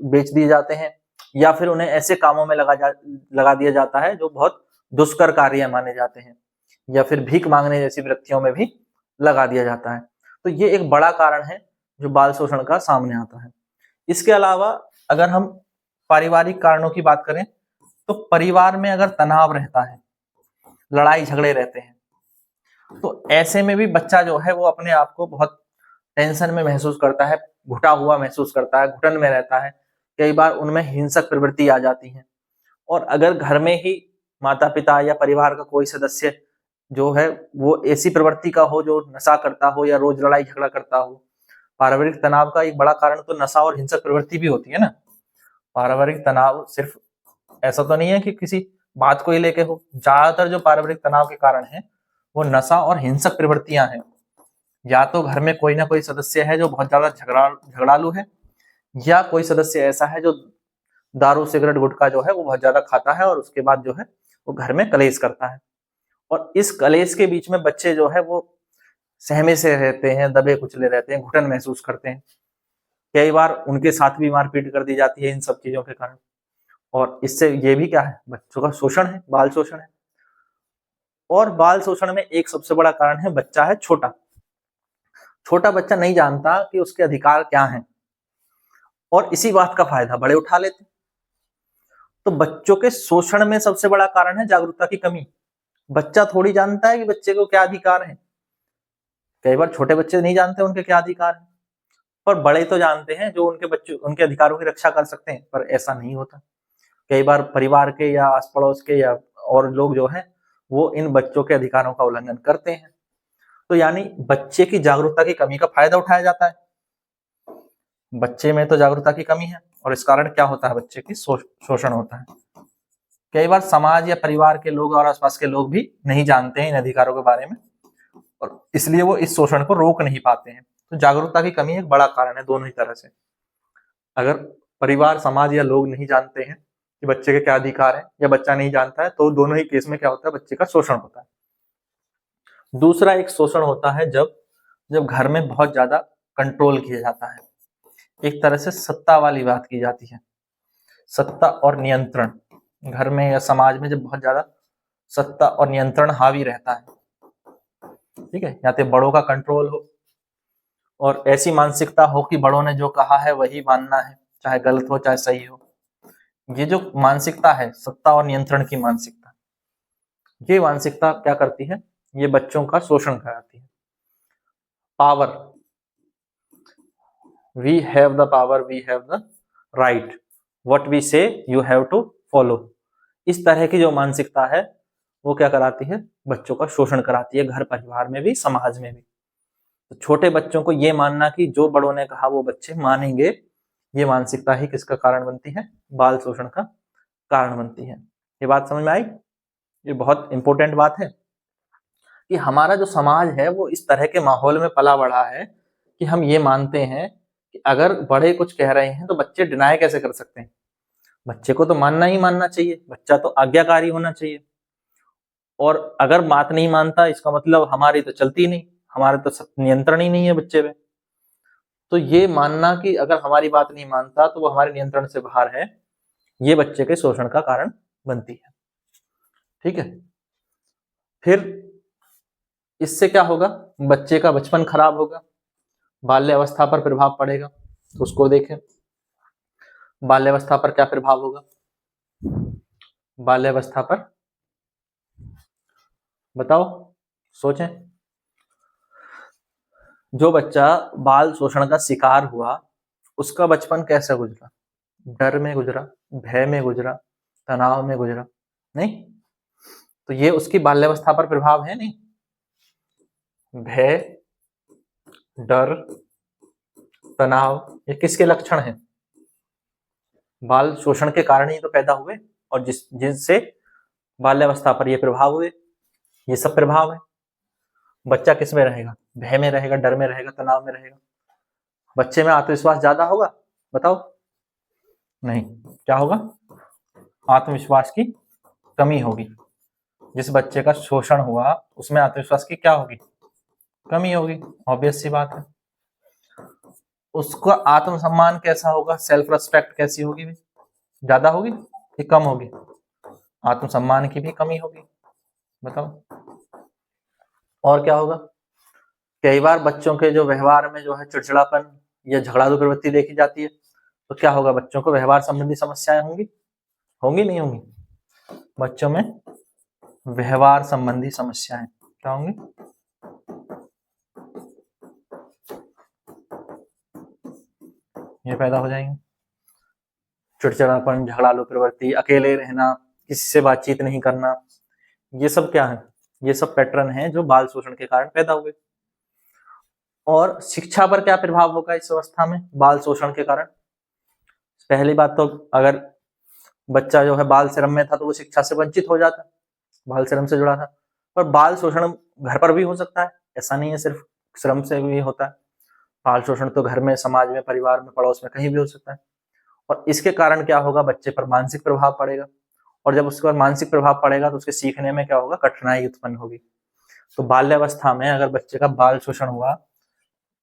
बेच दिए जाते हैं, या फिर उन्हें ऐसे कामों में लगा दिया जाता है जो बहुत दुष्कर कार्य माने जाते हैं, या फिर भीख मांगने जैसी वृत्तियों में भी लगा दिया जाता है। तो ये एक बड़ा कारण है जो बाल शोषण का सामने आता है। इसके अलावा अगर हम पारिवारिक कारणों की बात करें तो परिवार में अगर तनाव रहता है, लड़ाई झगड़े रहते हैं, तो ऐसे में भी बच्चा जो है वो अपने आप को बहुत टेंशन में महसूस करता है, घुटा हुआ महसूस करता है, घुटन में रहता है, कई बार उनमें हिंसक प्रवृत्ति आ जाती है। और अगर घर में ही माता-पिता या परिवार का कोई सदस्य जो है वो ऐसी प्रवृत्ति का हो, जो नशा करता हो या रोज लड़ाई झगड़ा करता हो। पारिवारिक तनाव का एक बड़ा कारण तो नशा और हिंसक प्रवृत्ति भी होती है ना। पारिवारिक तनाव सिर्फ ऐसा तो नहीं है कि किसी बात को ही लेके हो, ज्यादातर जो पारिवारिक तनाव के कारण है वो नशा और हिंसक प्रवृत्तियां हैं। या तो घर में कोई ना कोई सदस्य है जो बहुत ज्यादा झगड़ालू है, या कोई सदस्य ऐसा है जो दारू सिगरेट गुटखा जो है वो बहुत ज्यादा खाता है और उसके बाद जो है वो घर में कलेश करता है। और इस कलेश के बीच में बच्चे जो है वो सहमे से रहते हैं, दबे कुचले रहते हैं, घुटन महसूस करते हैं। कई बार उनके साथ भी मारपीट कर दी जाती है इन सब चीजों के कारण। और इससे ये भी क्या है, बच्चों का शोषण है, बाल शोषण है। और बाल शोषण में एक सबसे बड़ा कारण है, बच्चा है छोटा। छोटा बच्चा नहीं जानता कि उसके अधिकार क्या हैं, और इसी बात का फायदा बड़े उठा लेते। तो बच्चों के शोषण में सबसे बड़ा कारण है जागरूकता की कमी। बच्चा थोड़ी जानता है कि बच्चे को क्या अधिकार है। कई बार छोटे बच्चे नहीं जानते उनके क्या अधिकार है, पर बड़े तो जानते हैं जो उनके बच्चों उनके अधिकारों की रक्षा कर सकते हैं, पर ऐसा नहीं होता। कई बार परिवार के या आस पड़ोस के या और लोग जो है वो इन बच्चों के अधिकारों का उल्लंघन करते हैं। तो यानी बच्चे की जागरूकता की कमी का फायदा उठाया जाता है। बच्चे में तो जागरूकता की कमी है और इस कारण क्या होता है, बच्चे की शोषण होता है। कई बार समाज या परिवार के लोग और आसपास के लोग भी नहीं जानते हैं इन अधिकारों के बारे में, और इसलिए वो इस शोषण को रोक नहीं पाते हैं। तो जागरूकता की कमी एक बड़ा कारण है दोनों ही तरह से। अगर परिवार समाज या लोग नहीं जानते हैं कि बच्चे के क्या अधिकार है, या बच्चा नहीं जानता है, तो दोनों ही केस में क्या होता है, बच्चे का शोषण होता है। दूसरा एक शोषण होता है जब जब घर में बहुत ज्यादा कंट्रोल किया जाता है, एक तरह से सत्ता वाली बात की जाती है। सत्ता और नियंत्रण, घर में या समाज में जब बहुत ज्यादा सत्ता और नियंत्रण हावी रहता है, ठीक है, या तो बड़ों का कंट्रोल हो और ऐसी मानसिकता हो कि बड़ों ने जो कहा है वही मानना है, चाहे गलत हो चाहे सही हो। ये जो मानसिकता है, सत्ता और नियंत्रण की मानसिकता, ये मानसिकता क्या करती है, ये बच्चों का शोषण कराती है। Power, we have the power, we have the right, what we say you have to follow. इस तरह की जो मानसिकता है वो क्या कराती है, बच्चों का शोषण कराती है, घर परिवार में भी समाज में भी। तो छोटे बच्चों को ये मानना कि जो बड़ों ने कहा वो बच्चे मानेंगे, ये मानसिकता ही किसका कारण बनती है, बाल शोषण का कारण बनती है। ये बात समझ में आई? ये बहुत इंपॉर्टेंट बात है कि हमारा जो समाज है वो इस तरह के माहौल में पला बढ़ा है कि हम ये मानते हैं कि अगर बड़े कुछ कह रहे हैं तो बच्चे डिनाई कैसे कर सकते हैं। बच्चे को तो मानना ही मानना चाहिए, बच्चा तो आज्ञाकारी होना चाहिए। और अगर बात नहीं मानता इसका मतलब हमारी तो चलती नहीं, हमारे तो नियंत्रण ही नहीं है बच्चे पे। तो ये मानना कि अगर हमारी बात नहीं मानता तो वो हमारे नियंत्रण से बाहर है, ये बच्चे के शोषण का कारण बनती है। ठीक है, फिर इससे क्या होगा, बच्चे का बचपन खराब होगा, बाल्यावस्था पर प्रभाव पड़ेगा। तो उसको देखें, बाल्यावस्था पर क्या प्रभाव होगा, बाल्यावस्था पर बताओ, सोचें। जो बच्चा बाल शोषण का शिकार हुआ उसका बचपन कैसे गुजरा, डर में गुजरा, भय में गुजरा, तनाव में गुजरा, नहीं? तो ये उसकी बाल्यावस्था पर प्रभाव है नहीं? भय, डर, तनाव, ये किसके लक्षण हैं, बाल शोषण के कारण ही तो पैदा हुए, और जिससे बाल्यावस्था पर ये प्रभाव हुए, ये सब प्रभाव है। बच्चा किस में रहेगा, भय में रहेगा, डर में रहेगा, तनाव में रहेगा। बच्चे में आत्मविश्वास ज्यादा होगा, बताओ? नहीं, क्या होगा, आत्मविश्वास की कमी होगी। जिस बच्चे का शोषण हुआ उसमें आत्मविश्वास की क्या होगी, कमी होगी, ऑब्वियस सी बात है। उसका आत्मसम्मान कैसा होगा, सेल्फ रिस्पेक्ट कैसी होगी, ज्यादा होगी कि कम होगी, आत्मसम्मान की भी कमी होगी, बताओ? और क्या होगा, कई बार बच्चों के जो व्यवहार में जो है चिड़चिड़ापन या झगड़ालू प्रवृत्ति देखी जाती है, तो क्या होगा, बच्चों को व्यवहार संबंधी समस्याएं होंगी, होंगी नहीं होंगी? बच्चों में व्यवहार संबंधी समस्याएं क्या होंगी, ये पैदा हो जाएंगे। चिड़चिड़ापन, झगड़ालू प्रवृत्ति, अकेले रहना, किसी से बातचीत नहीं करना, ये सब क्या है? ये सब पैटर्न हैं जो बाल शोषण के कारण पैदा हुए। और शिक्षा पर क्या प्रभाव होगा इस अवस्था में बाल शोषण के कारण? पहली बात तो अगर बच्चा जो है बाल श्रम में था तो वो शिक्षा से वंचित हो जाता, बाल श्रम से जुड़ा था। पर बाल शोषण घर पर भी हो सकता है, ऐसा नहीं है सिर्फ श्रम से भी होता है। बाल शोषण तो घर में, समाज में, परिवार में, पड़ोस में, कहीं भी हो सकता है। और इसके कारण क्या होगा? बच्चे पर मानसिक प्रभाव पड़ेगा, और जब उसके बाद मानसिक प्रभाव पड़ेगा तो उसके सीखने में क्या होगा? कठिनाई उत्पन्न होगी। तो बाल्यावस्था में अगर बच्चे का बाल शोषण हुआ,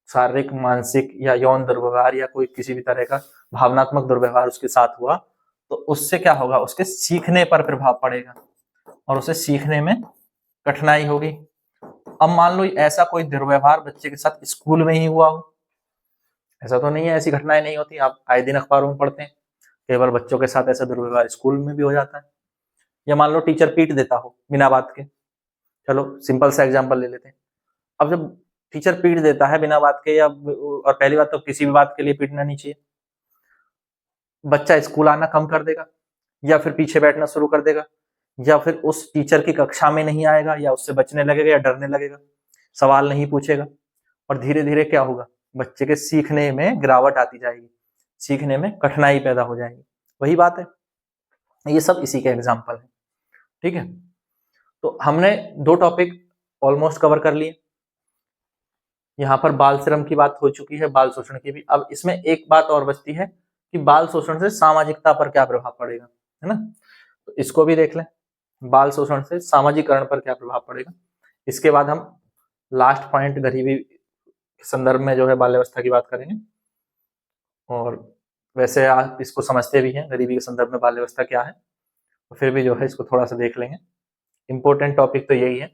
शारीरिक, मानसिक या यौन दुर्व्यवहार या कोई किसी भी तरह का भावनात्मक दुर्व्यवहार उसके साथ हुआ, तो उससे क्या होगा? उसके सीखने पर प्रभाव पड़ेगा और उसे सीखने में कठिनाई होगी। अब मान लो ऐसा कोई दुर्व्यवहार बच्चे के साथ स्कूल में ही हुआ हो, ऐसा तो नहीं है, ऐसी घटनाएं नहीं होती, आप आए दिन अखबारों में पढ़ते हैं, केवल बच्चों के साथ ऐसा दुर्व्यवहार स्कूल में भी हो जाता है। या मान लो टीचर पीट देता हो बिना बात के, चलो सिंपल सा एग्जांपल ले लेते हैं। अब जब टीचर पीट देता है बिना बात के, या और पहली बात तो किसी भी बात के लिए पीटना नहीं चाहिए, बच्चा स्कूल आना कम कर देगा, या फिर पीछे बैठना शुरू कर देगा, या फिर उस टीचर की कक्षा में नहीं आएगा, या उससे बचने लगेगा, या डरने लगेगा, सवाल नहीं पूछेगा। और धीरे धीरे क्या होगा? बच्चे के सीखने में गिरावट आती जाएगी, सीखने में कठिनाई पैदा हो जाएगी। वही बात है, ये सब इसी के एग्जाम्पल है। ठीक है, तो हमने 2 टॉपिक ऑलमोस्ट कवर कर लिए। यहाँ पर बाल श्रम की बात हो चुकी है, बाल शोषण की भी। अब इसमें एक बात और बचती है कि बाल शोषण से सामाजिकता पर क्या प्रभाव पड़ेगा, है ना? तो इसको भी देख लें, बाल शोषण से सामाजिकरण पर क्या प्रभाव पड़ेगा। इसके बाद हम लास्ट पॉइंट गरीबी के संदर्भ में जो है बाल्यावस्था की बात करेंगे। और वैसे आप इसको समझते भी हैं, गरीबी के संदर्भ में बाल्यावस्था क्या है, तो फिर भी जो है इसको थोड़ा सा देख लेंगे। इंपॉर्टेंट टॉपिक तो यही है।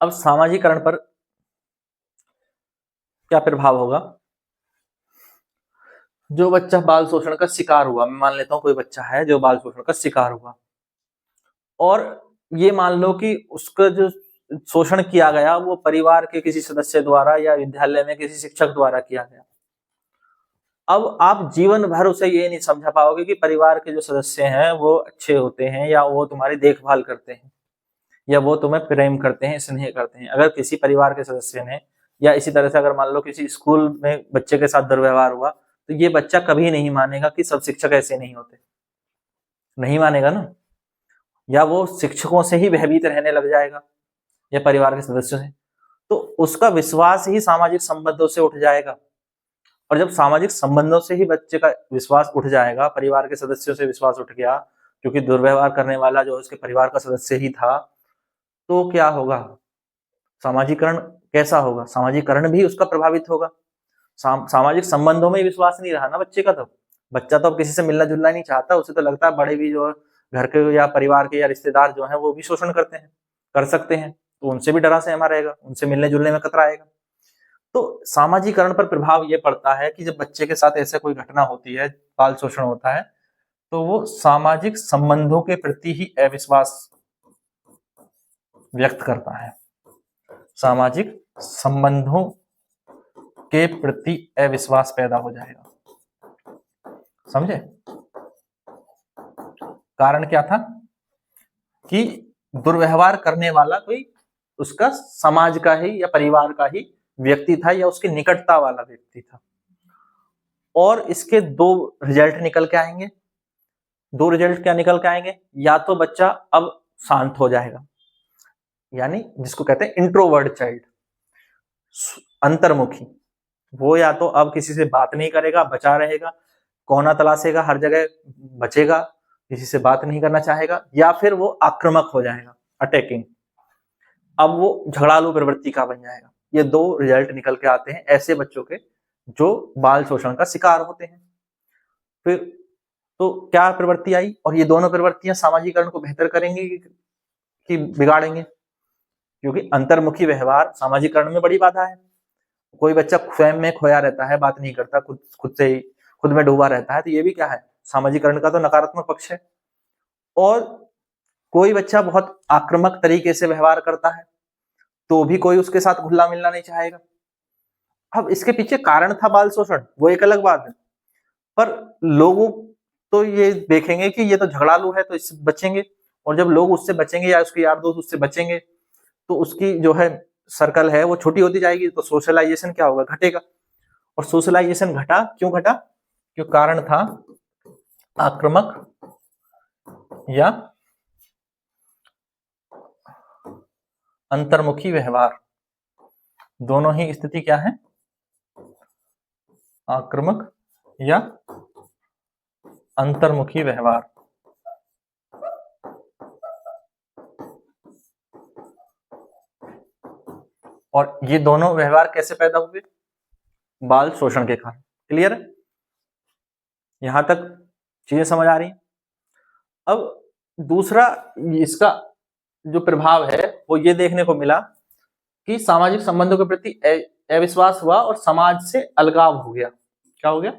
अब सामाजिकरण पर क्या प्रभाव होगा? जो बच्चा बाल शोषण का शिकार हुआ, मैं मान लेता हूं कोई बच्चा है जो बाल शोषण का शिकार हुआ, और ये मान लो कि उसका जो शोषण किया गया वो परिवार के किसी सदस्य द्वारा या विद्यालय में किसी शिक्षक द्वारा किया गया। अब आप जीवन भर उसे ये नहीं समझा पाओगे कि परिवार के जो सदस्य हैं वो अच्छे होते हैं, या वो तुम्हारी देखभाल करते हैं, या वो तुम्हें प्रेम करते हैं, स्नेह करते हैं। अगर किसी परिवार के सदस्य ने, या इसी तरह से अगर मान लो किसी स्कूल में बच्चे के साथ दुर्व्यवहार हुआ, तो ये बच्चा कभी नहीं मानेगा कि सब शिक्षक ऐसे नहीं होते, नहीं मानेगा ना। या वो शिक्षकों से ही भयभीत रहने लग जाएगा, या परिवार के सदस्यों से, तो उसका विश्वास ही सामाजिक संबंधों से उठ जाएगा। और जब सामाजिक संबंधों से ही बच्चे का विश्वास उठ जाएगा, परिवार के सदस्यों से विश्वास उठ गया, क्योंकि दुर्व्यवहार करने वाला जो उसके परिवार का सदस्य ही था, तो क्या होगा? सामाजिकरण कैसा होगा? सामाजिकरण भी उसका प्रभावित होगा। सामाजिक संबंधों में विश्वास नहीं रहा ना बच्चे का, तो बच्चा तो अब किसी से मिलना जुलना नहीं चाहता। उसे तो लगता है बड़े भी जो घर के या परिवार के या रिश्तेदार जो हैं वो भी शोषण करते हैं, कर सकते हैं, तो उनसे भी डरा सहमा रहेगा, उनसे मिलने जुलने में कतराएगा। तो सामाजिकरण पर प्रभाव ये पड़ता है कि जब बच्चे के साथ ऐसे कोई घटना होती है, बाल शोषण होता है, तो वो सामाजिक संबंधों के प्रति ही अविश्वास व्यक्त करता है। सामाजिक संबंधों के प्रति अविश्वास पैदा हो जाएगा, समझे? कारण क्या था कि दुर्व्यवहार करने वाला कोई उसका समाज का ही या परिवार का ही व्यक्ति था, या उसके निकटता वाला व्यक्ति था। और इसके 2 रिजल्ट निकल के आएंगे। 2 रिजल्ट क्या निकल के आएंगे? या तो बच्चा अब शांत हो जाएगा, यानी जिसको कहते हैं इंट्रोवर्ट चाइल्ड, अंतर्मुखी, वो या तो अब किसी से बात नहीं करेगा, बचा रहेगा, कोना तलाशेगा, हर जगह बचेगा, किसी से बात नहीं करना चाहेगा, या फिर वो आक्रामक हो जाएगा, अटैकिंग, अब वो झगड़ालू प्रवृत्ति का बन जाएगा। ये 2 रिजल्ट निकल के आते हैं ऐसे बच्चों के जो बाल शोषण का शिकार होते हैं। फिर तो क्या प्रवृत्ति आई, और ये दोनों प्रवृत्तियां सामाजिकरण को बेहतर करेंगी कि बिगाड़ेंगे? क्योंकि अंतर्मुखी व्यवहार सामाजिकरण में बड़ी बाधा है। कोई बच्चा स्वयं में खोया रहता है, बात नहीं करता, खुद से ही खुद में डूबा रहता है, तो ये भी क्या है? सामाजिकरण का तो नकारात्मक पक्ष है। और कोई बच्चा बहुत आक्रामक तरीके से व्यवहार करता है, तो भी कोई उसके साथ घुलना मिलना नहीं चाहेगा। अब इसके पीछे कारण था बाल शोषण, वो एक अलग बात है, पर लोगों तो ये देखेंगे कि ये तो झगड़ालू है तो इससे बचेंगे, और जब लोग उससे बचेंगे या उसके यार दोस्त उससे बचेंगे तो उसकी जो है सर्कल है वो छोटी होती जाएगी, तो सोशलाइजेशन क्या होगा, घटेगा। और सोशलाइजेशन घटा, क्यों घटा? क्यों? कारण था आक्रामक या अंतर्मुखी व्यवहार। दोनों ही स्थिति क्या है? आक्रामक या अंतर्मुखी व्यवहार। और ये दोनों व्यवहार कैसे पैदा हुए? बाल शोषण के कारण। क्लियर है? यहां तक चीजें समझ आ रही हैं? अब दूसरा इसका जो प्रभाव है वो ये देखने को मिला कि सामाजिक संबंधों के प्रति अविश्वास हुआ और समाज से अलगाव हो गया। क्या हो गया?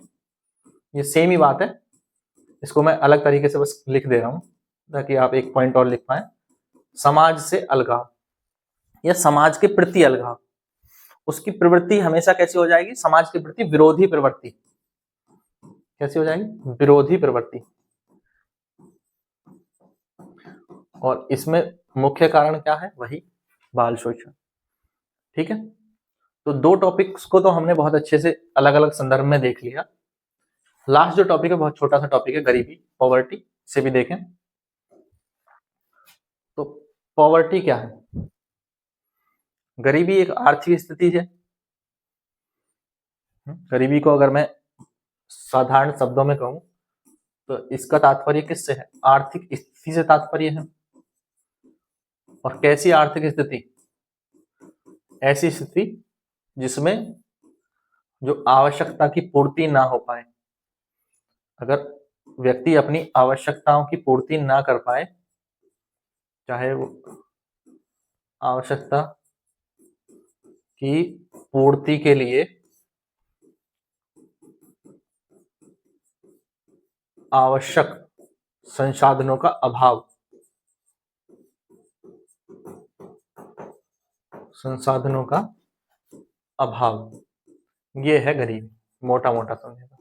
ये सेम ही बात है, इसको मैं अलग तरीके से बस लिख दे रहा हूं ताकि आप एक पॉइंट और लिख पाए। समाज से अलगाव या समाज के प्रति अलगाव, उसकी प्रवृत्ति हमेशा कैसी हो जाएगी? समाज के प्रति विरोधी प्रवृत्ति। कैसी हो जाएगी? विरोधी प्रवृत्ति। और इसमें मुख्य कारण क्या है? वही बाल शोषण। ठीक है, तो दो टॉपिक्स को तो हमने बहुत अच्छे से अलग अलग संदर्भ में देख लिया। लास्ट जो टॉपिक है बहुत छोटा सा टॉपिक है, गरीबी, पॉवर्टी, से भी देखें। तो पॉवर्टी क्या है? गरीबी एक आर्थिक स्थिति है। गरीबी को अगर मैं साधारण शब्दों में कहूं तो इसका तात्पर्य किससे है? आर्थिक स्थिति से तात्पर्य है। और कैसी आर्थिक स्थिति? ऐसी स्थिति जिसमें जो आवश्यकता की पूर्ति ना हो पाए। अगर व्यक्ति अपनी आवश्यकताओं की पूर्ति ना कर पाए, चाहे वो आवश्यकता की पूर्ति के लिए आवश्यक संसाधनों का अभाव, संसाधनों का अभाव, ये है गरीबी। मोटा मोटा समझेगा,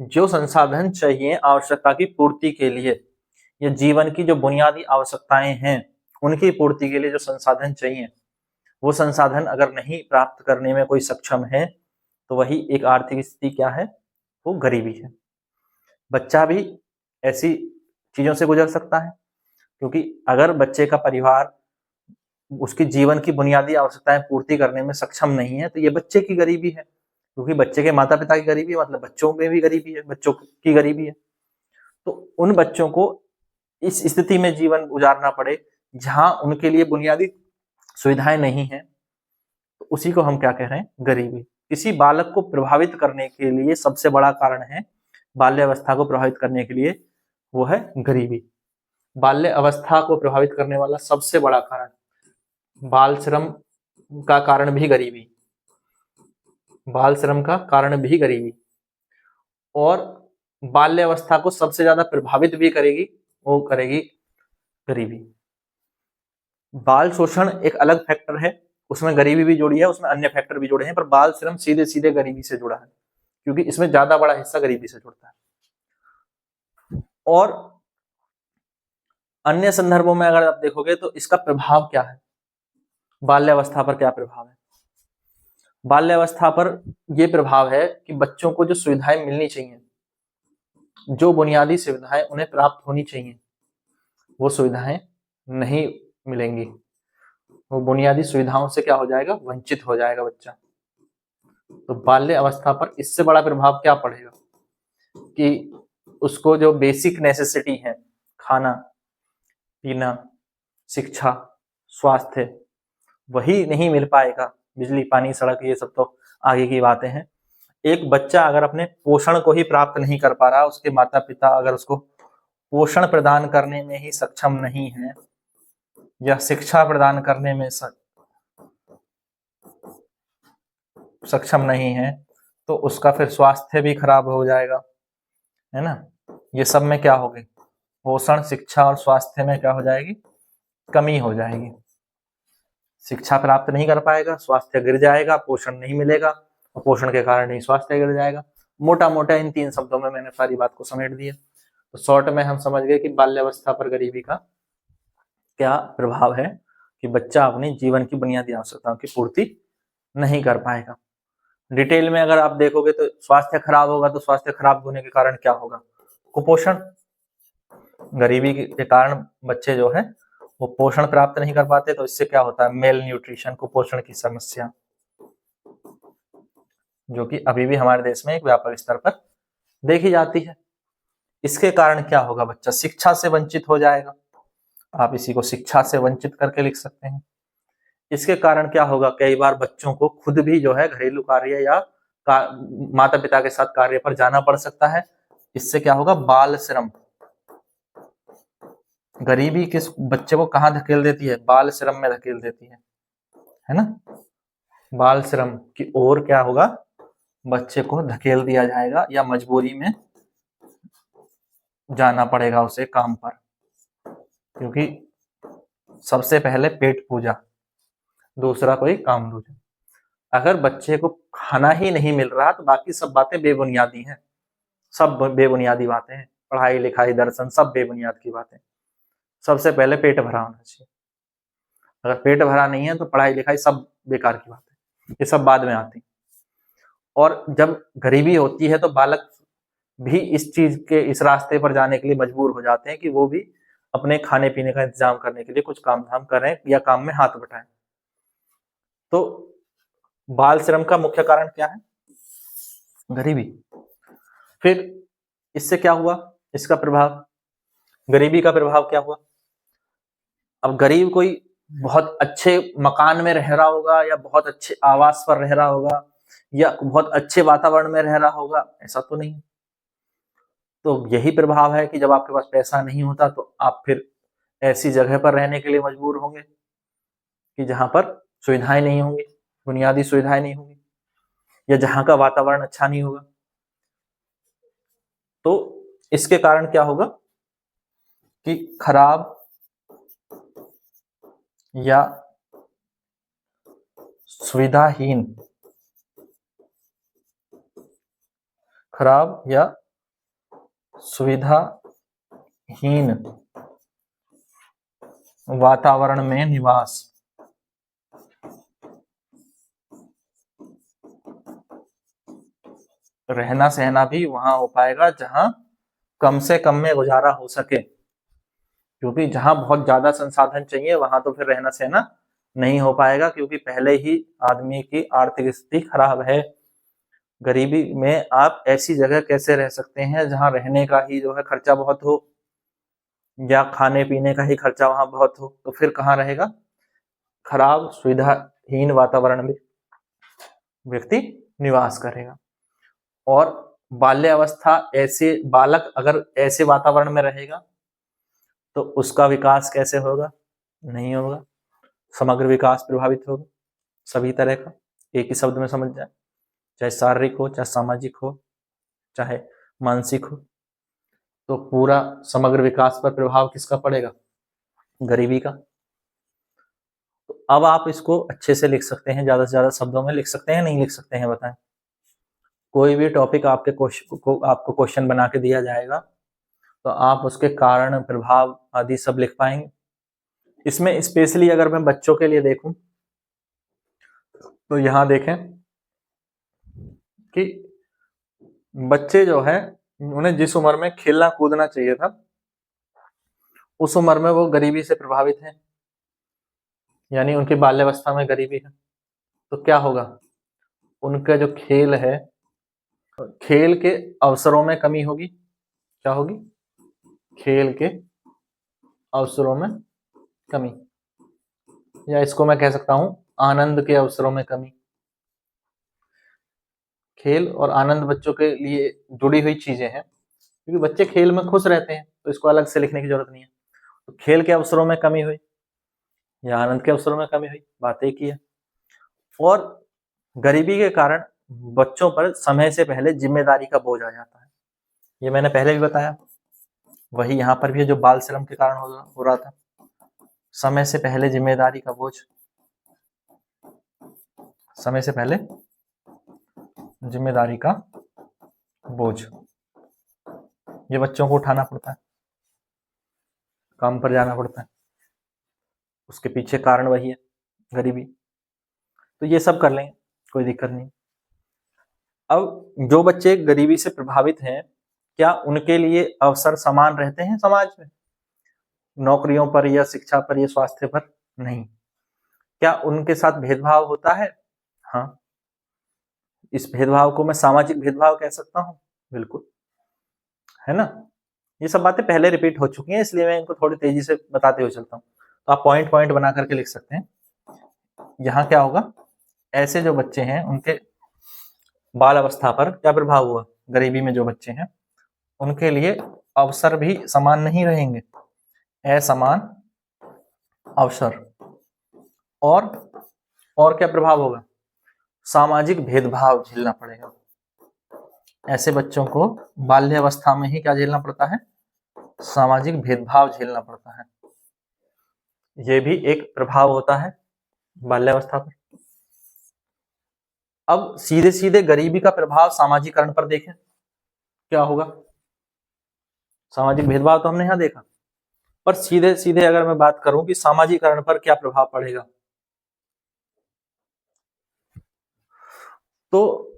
जो संसाधन चाहिए आवश्यकता की पूर्ति के लिए, या जीवन की जो बुनियादी आवश्यकताएं हैं उनकी पूर्ति के लिए जो संसाधन चाहिए, वो संसाधन अगर नहीं प्राप्त करने में कोई सक्षम है तो वही एक आर्थिक स्थिति क्या है? वो गरीबी है। बच्चा भी ऐसी चीजों से गुजर सकता है, क्योंकि अगर बच्चे का परिवार उसकी जीवन की बुनियादी आवश्यकताएं पूर्ति करने में सक्षम नहीं है तो ये बच्चे की गरीबी है, क्योंकि बच्चे के माता पिता की गरीबी है, मतलब बच्चों में भी गरीबी है, बच्चों की गरीबी है। तो उन बच्चों को इस स्थिति में जीवन गुजारना पड़े जहां उनके लिए बुनियादी सुविधाएं नहीं है, तो उसी को हम क्या कह रहे हैं? गरीबी। किसी बालक को प्रभावित करने के लिए सबसे बड़ा कारण है, बाल्यावस्था को प्रभावित करने के लिए, वो है गरीबी। बाल्य अवस्था को प्रभावित करने वाला सबसे बड़ा कारण, बाल श्रम का कारण भी गरीबी, बाल श्रम का कारण भी गरीबी। और बाल्यावस्था को सबसे ज्यादा प्रभावित भी करेगी, वो करेगी गरीबी। बाल शोषण एक अलग फैक्टर है, उसमें गरीबी भी जुड़ी है, उसमें अन्य फैक्टर भी जुड़े हैं, पर बाल श्रम सीधे सीधे गरीबी से जुड़ा है, क्योंकि इसमें ज्यादा बड़ा हिस्सा गरीबी से जुड़ता है। और अन्य संदर्भों में अगर आप देखोगे तो इसका प्रभाव क्या है? बाल्यावस्था पर क्या प्रभाव है? बाल्यावस्था पर यह प्रभाव है कि बच्चों को जो सुविधाएं मिलनी चाहिए, जो बुनियादी सुविधाएं उन्हें प्राप्त होनी चाहिए, वो सुविधाएं नहीं मिलेंगी। वो बुनियादी सुविधाओं से क्या हो जाएगा? वंचित हो जाएगा बच्चा। तो बाल्य अवस्था पर इससे बड़ा प्रभाव क्या पड़ेगा कि उसको जो बेसिक नेसेसिटी है, खाना पीना, शिक्षा, स्वास्थ्य, वही नहीं मिल पाएगा। बिजली, पानी, सड़क, ये सब तो आगे की बातें हैं। एक बच्चा अगर अपने पोषण को ही प्राप्त नहीं कर पा रहा, उसके माता पिता अगर उसको पोषण प्रदान करने में ही सक्षम नहीं है या शिक्षा प्रदान करने में सक्षम नहीं है, तो उसका फिर स्वास्थ्य भी खराब हो जाएगा, है ना। ये सब में क्या होगी? पोषण, शिक्षा और स्वास्थ्य में क्या हो जाएगी? कमी हो जाएगी। शिक्षा प्राप्त नहीं कर पाएगा, स्वास्थ्य गिर जाएगा, पोषण नहीं मिलेगा, कुपोषण के कारण ही स्वास्थ्य गिर जाएगा। मोटा मोटा इन 3 शब्दों में मैंने सारी बात को समेट दिया। तो शॉर्ट में हम समझ गए कि बाल्यावस्था पर गरीबी का क्या प्रभाव है कि बच्चा अपने जीवन की बुनियादी आवश्यकताओं की पूर्ति नहीं कर पाएगा। डिटेल में अगर आप देखोगे तो स्वास्थ्य खराब होगा, तो स्वास्थ्य खराब होने के कारण क्या होगा? कुपोषण। गरीबी के कारण बच्चे जो है वो पोषण प्राप्त नहीं कर पाते, तो इससे क्या होता है? मेल न्यूट्रिशन, कुपोषण की समस्या, जो कि अभी भी हमारे देश में एक व्यापक स्तर पर देखी जाती है। इसके कारण क्या होगा? बच्चा शिक्षा से वंचित हो जाएगा। आप इसी को शिक्षा से वंचित करके लिख सकते हैं। इसके कारण क्या होगा? कई बार बच्चों को खुद भी जो है घरेलू कार्य या माता पिता के साथ कार्य पर जाना पड़ सकता है। इससे क्या होगा? बाल श्रम। गरीबी किस बच्चे को कहाँ धकेल देती है? बाल श्रम में धकेल देती है ना? बाल श्रम की ओर क्या होगा? बच्चे को धकेल दिया जाएगा या मजबूरी में जाना पड़ेगा उसे काम पर, क्योंकि सबसे पहले पेट पूजा, दूसरा कोई काम दूजा। अगर बच्चे को खाना ही नहीं मिल रहा तो बाकी सब बातें बेबुनियादी हैं, सब बेबुनियादी बातें हैं। पढ़ाई लिखाई दर्शन सब बेबुनियाद की बातें। सबसे पहले पेट भरा होना चाहिए। अगर पेट भरा नहीं है तो पढ़ाई लिखाई सब बेकार की बात है, ये सब बाद में आती। और जब गरीबी होती है तो बालक भी इस रास्ते पर जाने के लिए मजबूर हो जाते हैं कि वो भी अपने खाने पीने का इंतजाम करने के लिए कुछ काम धाम करें या काम में हाथ बटाएं। तो बाल श्रम का मुख्य कारण क्या है? गरीबी। फिर इससे क्या हुआ? इसका प्रभाव, गरीबी का प्रभाव क्या हुआ? अब गरीब कोई बहुत अच्छे मकान में रह रहा होगा या बहुत अच्छे आवास पर रह रहा होगा या बहुत अच्छे वातावरण में रह रहा होगा, ऐसा तो नहीं। तो यही प्रभाव है कि जब आपके पास पैसा नहीं होता तो आप फिर ऐसी जगह पर रहने के लिए मजबूर होंगे कि जहां पर सुविधाएं नहीं होंगी, बुनियादी सुविधाएं नहीं होंगी, या जहां का वातावरण अच्छा नहीं होगा। तो इसके कारण क्या होगा कि खराब या सुविधाहीन वातावरण में निवास, रहना सहना भी वहां हो पाएगा जहां कम से कम में गुजारा हो सके, क्योंकि जहां बहुत ज्यादा संसाधन चाहिए वहां तो फिर रहना सहना नहीं हो पाएगा, क्योंकि पहले ही आदमी की आर्थिक स्थिति खराब है। गरीबी में आप ऐसी जगह कैसे रह सकते हैं जहां रहने का ही जो है खर्चा बहुत हो या खाने पीने का ही खर्चा वहां बहुत हो, तो फिर कहाँ रहेगा? खराब सुविधाहीन वातावरण में व्यक्ति निवास करेगा। और बाल्यावस्था, ऐसे बालक अगर ऐसे वातावरण में रहेगा तो उसका विकास कैसे होगा? नहीं होगा। समग्र विकास प्रभावित होगा सभी तरह का। एक ही शब्द में समझ जाए, चाहे शारीरिक हो, चाहे सामाजिक हो, चाहे मानसिक हो, तो पूरा समग्र विकास पर प्रभाव किसका पड़ेगा? गरीबी का। तो अब आप इसको अच्छे से लिख सकते हैं, ज्यादा से ज्यादा शब्दों में लिख सकते हैं, नहीं लिख सकते हैं बताएं? कोई भी टॉपिक आपको क्वेश्चन बना के दिया जाएगा तो आप उसके कारण, प्रभाव आदि सब लिख पाएंगे। इसमें स्पेशली अगर मैं बच्चों के लिए देखूं तो यहां देखें कि बच्चे जो है उन्हें जिस उम्र में खेलना कूदना चाहिए था उस उम्र में वो गरीबी से प्रभावित है, यानी उनकी बाल्यावस्था में गरीबी है। तो क्या होगा? उनका जो खेल है, खेल के अवसरों में कमी होगी। क्या होगी? खेल के अवसरों में कमी, या इसको मैं कह सकता हूं आनंद के अवसरों में कमी। खेल और आनंद बच्चों के लिए जुड़ी हुई चीजें हैं, क्योंकि बच्चे खेल में खुश रहते हैं, तो इसको अलग से लिखने की जरूरत नहीं है। तो खेल के अवसरों में कमी हुई या आनंद के अवसरों में कमी हुई, बात एक ही है। और गरीबी के कारण बच्चों पर समय से पहले जिम्मेदारी का बोझ आ जाता है, ये मैंने पहले भी बताया। वही यहाँ पर भी है जो बाल श्रम के कारण हो रहा था। समय से पहले जिम्मेदारी का बोझ, समय से पहले जिम्मेदारी का बोझ ये बच्चों को उठाना पड़ता है, काम पर जाना पड़ता है, उसके पीछे कारण वही है, गरीबी। तो ये सब कर लेंगे, कोई दिक्कत नहीं। अब जो बच्चे गरीबी से प्रभावित हैं, क्या उनके लिए अवसर समान रहते हैं समाज में? नौकरियों पर या शिक्षा पर या स्वास्थ्य पर? नहीं। क्या उनके साथ भेदभाव होता है? हाँ। इस भेदभाव को मैं सामाजिक भेदभाव कह सकता हूँ, बिल्कुल, है ना। ये सब बातें पहले रिपीट हो चुकी हैं, इसलिए मैं इनको थोड़ी तेजी से बताते हुए चलता हूँ। तो आप पॉइंट पॉइंट बना करके लिख सकते हैं। यहाँ क्या होगा, ऐसे जो बच्चे हैं उनके बाल अवस्था पर क्या प्रभाव हुआ? गरीबी में जो बच्चे हैं उनके लिए अवसर भी समान नहीं रहेंगे, असमान अवसर। और क्या प्रभाव होगा? सामाजिक भेदभाव झेलना पड़ेगा। ऐसे बच्चों को बाल्यावस्था में ही क्या झेलना पड़ता है? सामाजिक भेदभाव झेलना पड़ता है। यह भी एक प्रभाव होता है बाल्यावस्था पर। अब सीधे सीधे गरीबी का प्रभाव सामाजिकरण पर देखें, क्या होगा? सामाजिक भेदभाव तो हमने यहां देखा, पर सीधे सीधे अगर मैं बात करूं कि सामाजिकरण पर क्या प्रभाव पड़ेगा, तो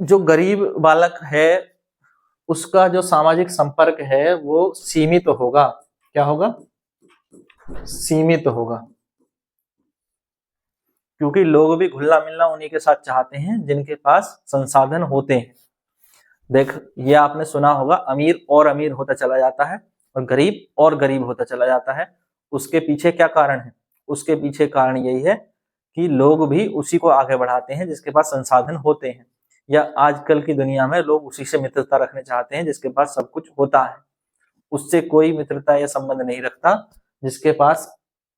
जो गरीब बालक है उसका जो सामाजिक संपर्क है वो सीमित होगा। क्या होगा? सीमित होगा, क्योंकि लोग भी घुलना मिलना उन्हीं के साथ चाहते हैं जिनके पास संसाधन होते हैं। देख, ये आपने सुना होगा, अमीर और अमीर होता चला जाता है और गरीब होता चला जाता है। उसके पीछे क्या कारण है? उसके पीछे कारण यही है कि लोग भी उसी को आगे बढ़ाते हैं जिसके पास संसाधन होते हैं, या आजकल की दुनिया में लोग उसी से मित्रता रखने चाहते हैं जिसके पास सब कुछ होता है। उससे कोई मित्रता या संबंध नहीं रखता जिसके पास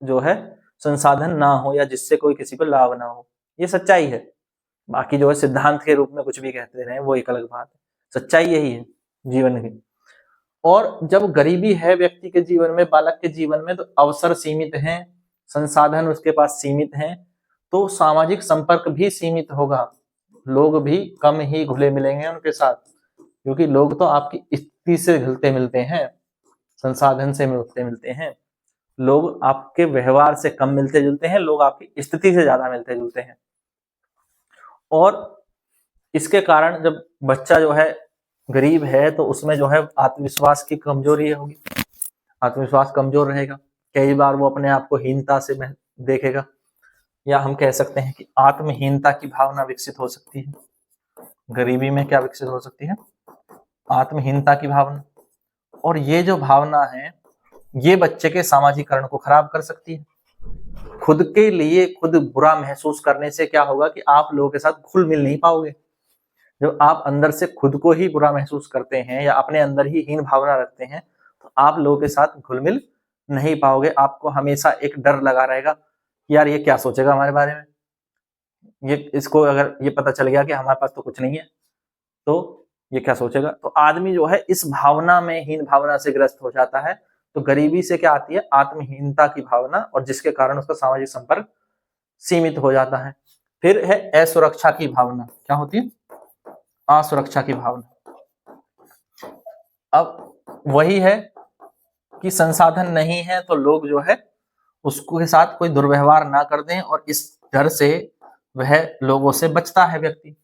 जो है संसाधन ना हो या जिससे कोई किसी को लाभ ना हो। ये सच्चाई है। बाकी जो है सिद्धांत के रूप में कुछ भी कहते रहे वो एक अलग बात है, सच्चाई यही है जीवन की। और जब गरीबी है व्यक्ति के जीवन में, बालक के जीवन में, तो अवसर सीमित हैं, संसाधन उसके पास सीमित हैं, तो सामाजिक संपर्क भी सीमित होगा। लोग भी कम ही घुले मिलेंगे उनके साथ, क्योंकि लोग तो आपकी स्थिति से घुलते मिलते हैं, संसाधन से मिलते मिलते हैं। लोग आपके व्यवहार से कम मिलते जुलते हैं, लोग आपकी स्थिति से ज्यादा मिलते जुलते हैं। और इसके कारण जब बच्चा जो है गरीब है तो उसमें जो है आत्मविश्वास की कमजोरी होगी, आत्मविश्वास कमजोर रहेगा। कई बार वो अपने आप को हीनता से देखेगा, या हम कह सकते हैं कि आत्महीनता की भावना विकसित हो सकती है। गरीबी में क्या विकसित हो सकती है? आत्महीनता की भावना। और ये जो भावना है ये बच्चे के सामाजिकरण को खराब कर सकती है। खुद के लिए खुद बुरा महसूस करने से क्या होगा कि आप लोगों के साथ घुल मिल नहीं पाओगे। जब आप अंदर से खुद को ही बुरा महसूस करते हैं या अपने अंदर ही हीन भावना रखते हैं तो आप लोगों के साथ घुल मिल नहीं पाओगे। आपको हमेशा एक डर लगा रहेगा कि यार ये क्या सोचेगा हमारे बारे में, ये इसको अगर ये पता चल गया कि हमारे पास तो कुछ नहीं है तो ये क्या सोचेगा। तो आदमी जो है इस भावना में, हीन भावना से ग्रस्त हो जाता है। तो गरीबी से क्या आती है? आत्महीनता की भावना, और जिसके कारण उसका सामाजिक संपर्क सीमित हो जाता है। फिर है असुरक्षा की भावना। क्या होती है? असुरक्षा की भावना। अब वही है कि संसाधन नहीं है तो लोग जो है उसके साथ कोई दुर्व्यवहार ना कर दें, और इस डर से वह लोगों से बचता है व्यक्ति।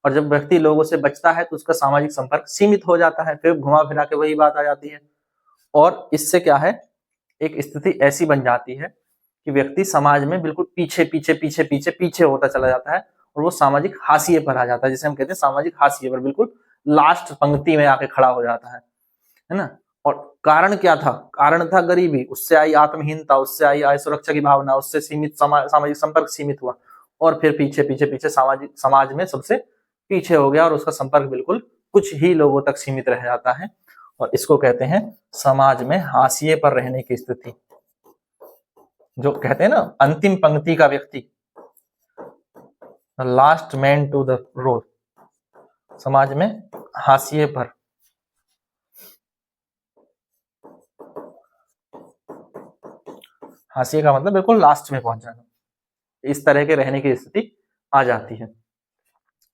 और जब व्यक्ति लोगों से बचता है तो उसका सामाजिक संपर्क सीमित हो जाता है। फिर घुमा फिरा के वही बात आ जाती है। और इससे क्या है, एक स्थिति ऐसी बन जाती है कि व्यक्ति समाज में बिल्कुल पीछे पीछे पीछे पीछे पीछे होता चला जाता है, और वो सामाजिक हाशिए पर आ जाता है, जिसे हम कहते हैं सामाजिक हाशिए पर, बिल्कुल लास्ट पंक्ति में आके खड़ा हो जाता है ना। और कारण क्या था? कारण था गरीबी, उससे आई आत्महीनता, उससे आई असुरक्षा की भावना, उससे सीमित सामाजिक संपर्क सीमित हुआ, और फिर पीछे पीछे पीछे समाज में सबसे पीछे हो गया, और उसका संपर्क बिल्कुल कुछ ही लोगों तक सीमित रह जाता है। और इसको कहते हैं समाज में हाशिए पर रहने की स्थिति। जो कहते हैं ना, अंतिम पंक्ति का व्यक्ति, last man to the road, समाज में हाशिए पर। हाशिए का मतलब बिल्कुल लास्ट में पहुंच जाना। इस तरह के रहने की स्थिति आ जाती है।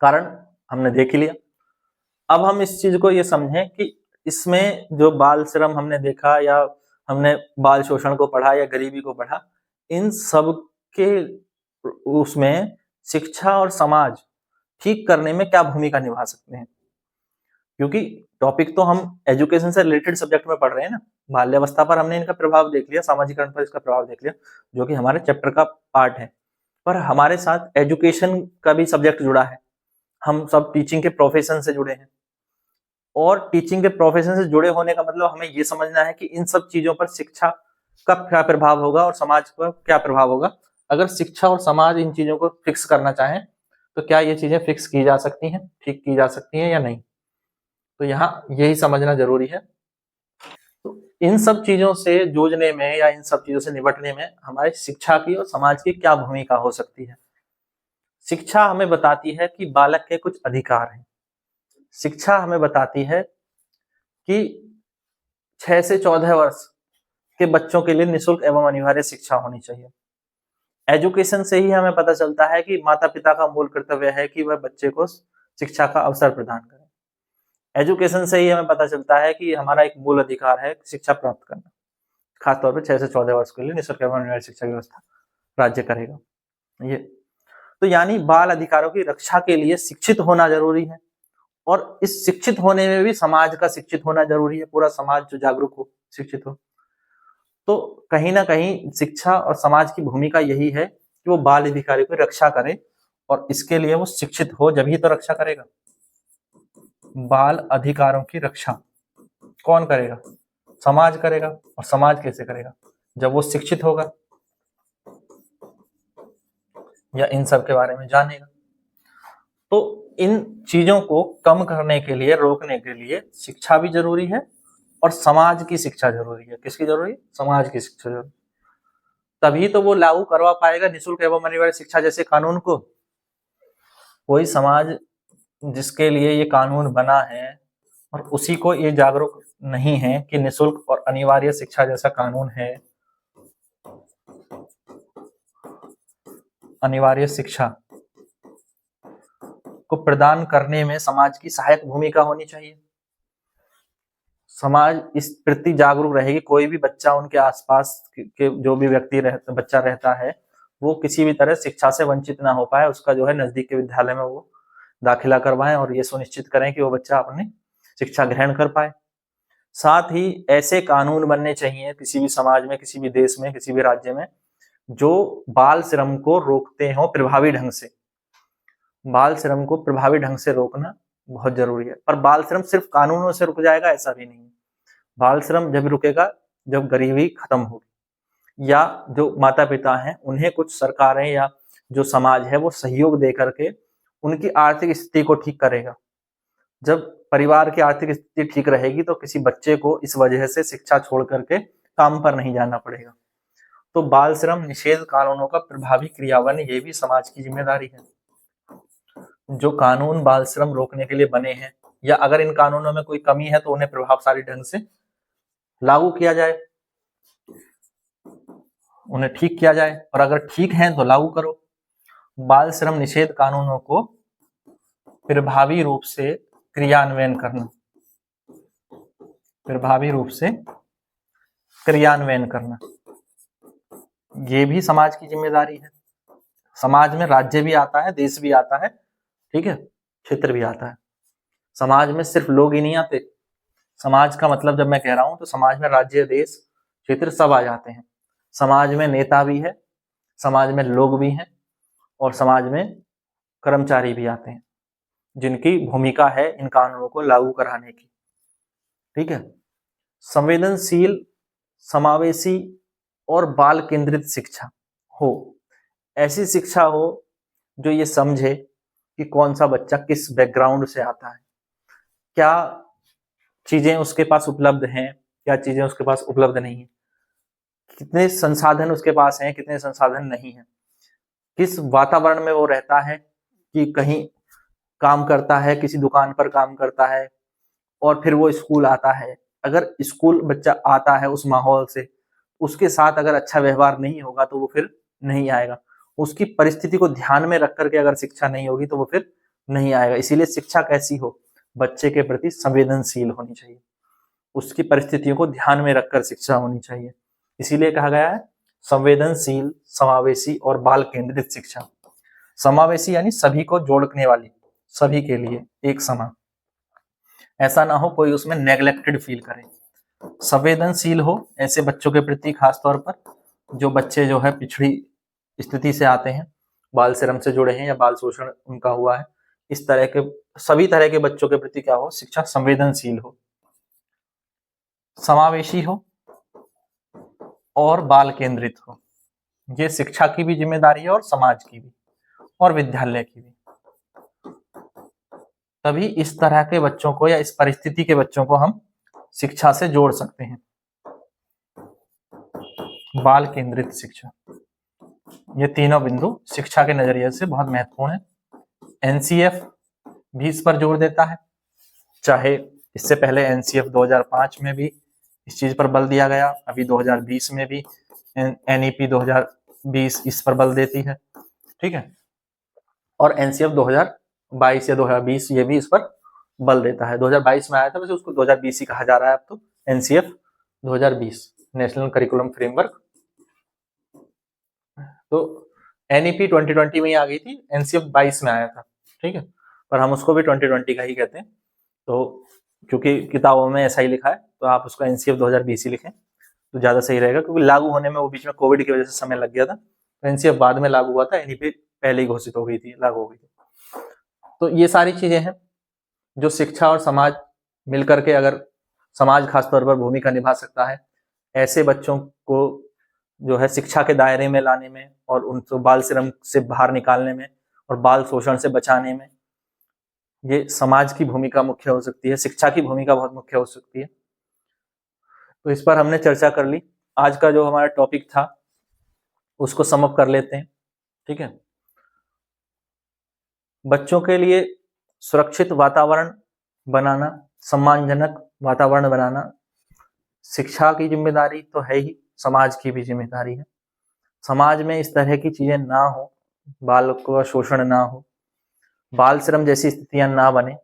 कारण हमने देख ही लिया। अब हम इस चीज को ये समझें कि इसमें जो बाल श्रम हमने देखा या हमने बाल शोषण को पढ़ा या गरीबी को पढ़ा, इन सब के उसमें शिक्षा और समाज ठीक करने में क्या भूमिका निभा सकते हैं। क्योंकि टॉपिक तो हम एजुकेशन से रिलेटेड सब्जेक्ट में पढ़ रहे हैं ना, बाल्यावस्था पर हमने इनका प्रभाव देख लिया, सामाजिकरण पर इसका प्रभाव देख लिया, जो कि हमारे चैप्टर का पार्ट है। पर हमारे साथ एजुकेशन का भी सब्जेक्ट जुड़ा है, हम सब टीचिंग के प्रोफेशन से जुड़े हैं, और टीचिंग के प्रोफेशन से जुड़े होने का मतलब हमें ये समझना है कि इन सब चीजों पर शिक्षा का क्या प्रभाव होगा और समाज पर क्या प्रभाव होगा। अगर शिक्षा और समाज इन चीजों को फिक्स करना चाहें तो क्या ये चीजें फिक्स की जा सकती हैं, ठीक की जा सकती हैं या नहीं, तो यहाँ यही समझना जरूरी है। तो इन सब चीजों से जूझने में या इन सब चीजों से निपटने में हमारी शिक्षा की और समाज की क्या भूमिका हो सकती है। शिक्षा हमें बताती है कि बालक के कुछ अधिकार हैं। शिक्षा हमें बताती है कि 6 से 14 वर्ष के बच्चों के लिए निःशुल्क एवं अनिवार्य शिक्षा होनी चाहिए। एजुकेशन से ही हमें पता चलता है कि माता पिता का मूल कर्तव्य है कि वह बच्चे को शिक्षा का अवसर प्रदान करें। एजुकेशन से ही हमें पता चलता है कि हमारा एक मूल अधिकार है शिक्षा प्राप्त करना। खासतौर पर 6 से 14 वर्ष के लिए निःशुल्क एवं अनिवार्य शिक्षा की व्यवस्था राज्य करेगा। ये तो यानी बाल अधिकारों की रक्षा के लिए शिक्षित होना जरूरी है, और इस शिक्षित होने में भी समाज का शिक्षित होना जरूरी है। पूरा समाज जो जागरूक हो, शिक्षित हो। तो कहीं ना कहीं शिक्षा और समाज की भूमिका यही है कि वो बाल अधिकारों की रक्षा करे, और इसके लिए वो शिक्षित हो, जब ही तो रक्षा करेगा। बाल अधिकारों की रक्षा कौन करेगा? समाज करेगा। और समाज कैसे करेगा? जब वो शिक्षित होगा या इन सब के बारे में जानेगा। तो इन चीजों को कम करने के लिए, रोकने के लिए शिक्षा भी जरूरी है और समाज की शिक्षा जरूरी है। किसकी जरूरी है? समाज की शिक्षा जरूरी। तभी तो वो लागू करवा पाएगा निःशुल्क एवं अनिवार्य शिक्षा जैसे कानून को। कोई समाज जिसके लिए ये कानून बना है और उसी को ये जागरूक नहीं है कि निःशुल्क और अनिवार्य शिक्षा जैसा कानून है, अनिवार्य शिक्षा को प्रदान करने में समाज की सहायक भूमिका होनी चाहिए। समाज इस प्रति जागरूक रहेगी। कोई भी बच्चा, उनके आसपास के जो भी व्यक्ति बच्चा रहता है, वो किसी भी तरह शिक्षा से वंचित ना हो पाए। उसका जो है नजदीक के विद्यालय में वो दाखिला करवाएं और ये सुनिश्चित करें कि वो बच्चा अपनी शिक्षा ग्रहण कर पाए। साथ ही ऐसे कानून बनने चाहिए किसी भी समाज में, किसी भी देश में, किसी भी राज्य में, जो बाल श्रम को रोकते हो प्रभावी ढंग से। बाल श्रम को प्रभावी ढंग से रोकना बहुत जरूरी है। पर बाल श्रम सिर्फ कानूनों से रुक जाएगा ऐसा भी नहीं है। बाल श्रम जब रुकेगा जब गरीबी खत्म होगी, या जो माता पिता हैं उन्हें कुछ सरकारें या जो समाज है वो सहयोग दे करके उनकी आर्थिक स्थिति को ठीक करेगा। जब परिवार की आर्थिक स्थिति ठीक रहेगी तो किसी बच्चे को इस वजह से शिक्षा छोड़ करके काम पर नहीं जाना पड़ेगा। तो बाल श्रम निषेध कानूनों का प्रभावी क्रियान्वयन ये भी समाज की जिम्मेदारी है। जो कानून बाल श्रम रोकने के लिए बने हैं, या अगर इन कानूनों में कोई कमी है तो उन्हें प्रभावशाली ढंग से लागू किया जाए, उन्हें ठीक किया जाए, और अगर ठीक है तो लागू करो। बाल श्रम निषेध कानूनों को प्रभावी रूप से क्रियान्वयन करना, प्रभावी रूप से क्रियान्वयन करना, ये भी समाज की जिम्मेदारी है। समाज में राज्य भी आता है, देश भी आता है, ठीक है, क्षेत्र भी आता है। समाज में सिर्फ लोग ही नहीं आते। समाज का मतलब जब मैं कह रहा हूं तो समाज में राज्य, देश, क्षेत्र सब आ जाते हैं। समाज में नेता भी है, समाज में लोग भी हैं, और समाज में कर्मचारी भी आते हैं जिनकी भूमिका है इन कानूनों को लागू कराने की। ठीक है। संवेदनशील, समावेशी और बाल केंद्रित शिक्षा हो। ऐसी शिक्षा हो जो ये समझे कि कौन सा बच्चा किस बैकग्राउंड से आता है, क्या चीजें उसके पास उपलब्ध हैं, क्या चीजें उसके पास उपलब्ध नहीं है, कितने संसाधन उसके पास हैं, कितने संसाधन नहीं है, किस वातावरण में वो रहता है, कि कहीं काम करता है, किसी दुकान पर काम करता है, और फिर वो स्कूल आता है। अगर स्कूल बच्चा आता है उस माहौल से, उसके साथ अगर अच्छा व्यवहार नहीं होगा तो वो फिर नहीं आएगा। उसकी परिस्थिति को ध्यान में रख करके अगर शिक्षा नहीं होगी तो वो फिर नहीं आएगा। इसीलिए शिक्षा कैसी हो, बच्चे के प्रति संवेदनशील होनी चाहिए, उसकी परिस्थितियों को ध्यान में रखकर शिक्षा होनी चाहिए। इसीलिए कहा गया है संवेदनशील, समावेशी और बाल केंद्रित शिक्षा। समावेशी यानी सभी को जोड़ने वाली, सभी के लिए एक समान, ऐसा ना हो कोई उसमें नेग्लेक्टेड फील करे। संवेदनशील हो ऐसे बच्चों के प्रति, खासतौर पर जो बच्चे जो है पिछड़ी स्थिति से आते हैं, बाल श्रम से जुड़े हैं या बाल शोषण उनका हुआ है, इस तरह के सभी तरह के बच्चों के प्रति क्या हो, शिक्षा संवेदनशील हो, समावेशी हो और बाल केंद्रित हो। ये शिक्षा की भी जिम्मेदारी है और समाज की भी और विद्यालय की भी। तभी इस तरह के बच्चों को या इस परिस्थिति के बच्चों को हम शिक्षा से जोड़ सकते हैं। बाल केंद्रित शिक्षा, ये तीनों बिंदु शिक्षा के नजरिए से बहुत महत्वपूर्ण है। एनसीएफ भी इस पर जोर देता है, चाहे इससे पहले एनसीएफ 2005 में भी इस चीज पर बल दिया गया, अभी 2020 में भी एनईपी 2020 इस पर बल देती है, ठीक है, और एनसीएफ 2022 या 2020 ये भी इस पर बल देता है। 2022 में आया था, वैसे उसको 2020 ही कहा जा रहा है अब तो, एनसीएफ 2020 नेशनल करिकुलम फ्रेमवर्क। तो एनईपी 2020 में ही आ गई थी, एनसीएफ 22 में आया था, ठीक है, पर हम उसको भी 2020 का ही कहते हैं। तो क्योंकि किताबों में ऐसा ही लिखा है तो आप उसको एनसीएफ 2020 ही लिखें तो ज्यादा सही रहेगा, क्योंकि लागू होने में वो बीच में कोविड की वजह से समय लग गया था, तो एनसीएफ बाद में लागू हुआ था, एनईपी पहले ही घोषित हो गई थी, लागू हो गई थी। तो ये सारी चीजें हैं जो शिक्षा और समाज मिलकर के, अगर समाज खासतौर पर भूमिका निभा सकता है ऐसे बच्चों को जो है शिक्षा के दायरे में लाने में और उनको बाल श्रम से बाहर निकालने में और बाल शोषण से बचाने में, ये समाज की भूमिका मुख्य हो सकती है, शिक्षा की भूमिका बहुत मुख्य हो सकती है। तो इस पर हमने चर्चा कर ली। आज का जो हमारा टॉपिक था उसको सम अप कर लेते हैं, ठीक है। बच्चों के लिए सुरक्षित वातावरण बनाना, सम्मानजनक वातावरण बनाना शिक्षा की जिम्मेदारी तो है ही, समाज की भी जिम्मेदारी है। समाज में इस तरह की चीजें ना हो, बालकों का शोषण ना हो, बाल श्रम जैसी स्थितियां ना बने,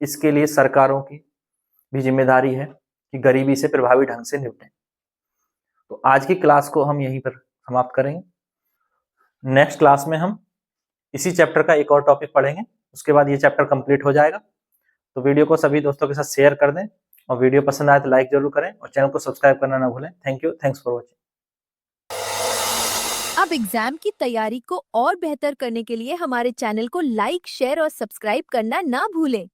इसके लिए सरकारों की भी जिम्मेदारी है कि गरीबी से प्रभावी ढंग से निपटें। तो आज की क्लास को हम यहीं पर समाप्त करेंगे। नेक्स्ट क्लास में हम इसी चैप्टर का एक और टॉपिक पढ़ेंगे, उसके बाद ये चैप्टर कंप्लीट हो जाएगा। तो वीडियो को सभी दोस्तों के साथ शेयर कर दें और वीडियो पसंद आए तो लाइक जरूर करें और चैनल को सब्सक्राइब करना ना भूलें। Thank you, thanks for watching. अब एग्जाम की तैयारी को और बेहतर करने के लिए हमारे चैनल को लाइक, शेयर और सब्सक्राइब करना ना भूलें।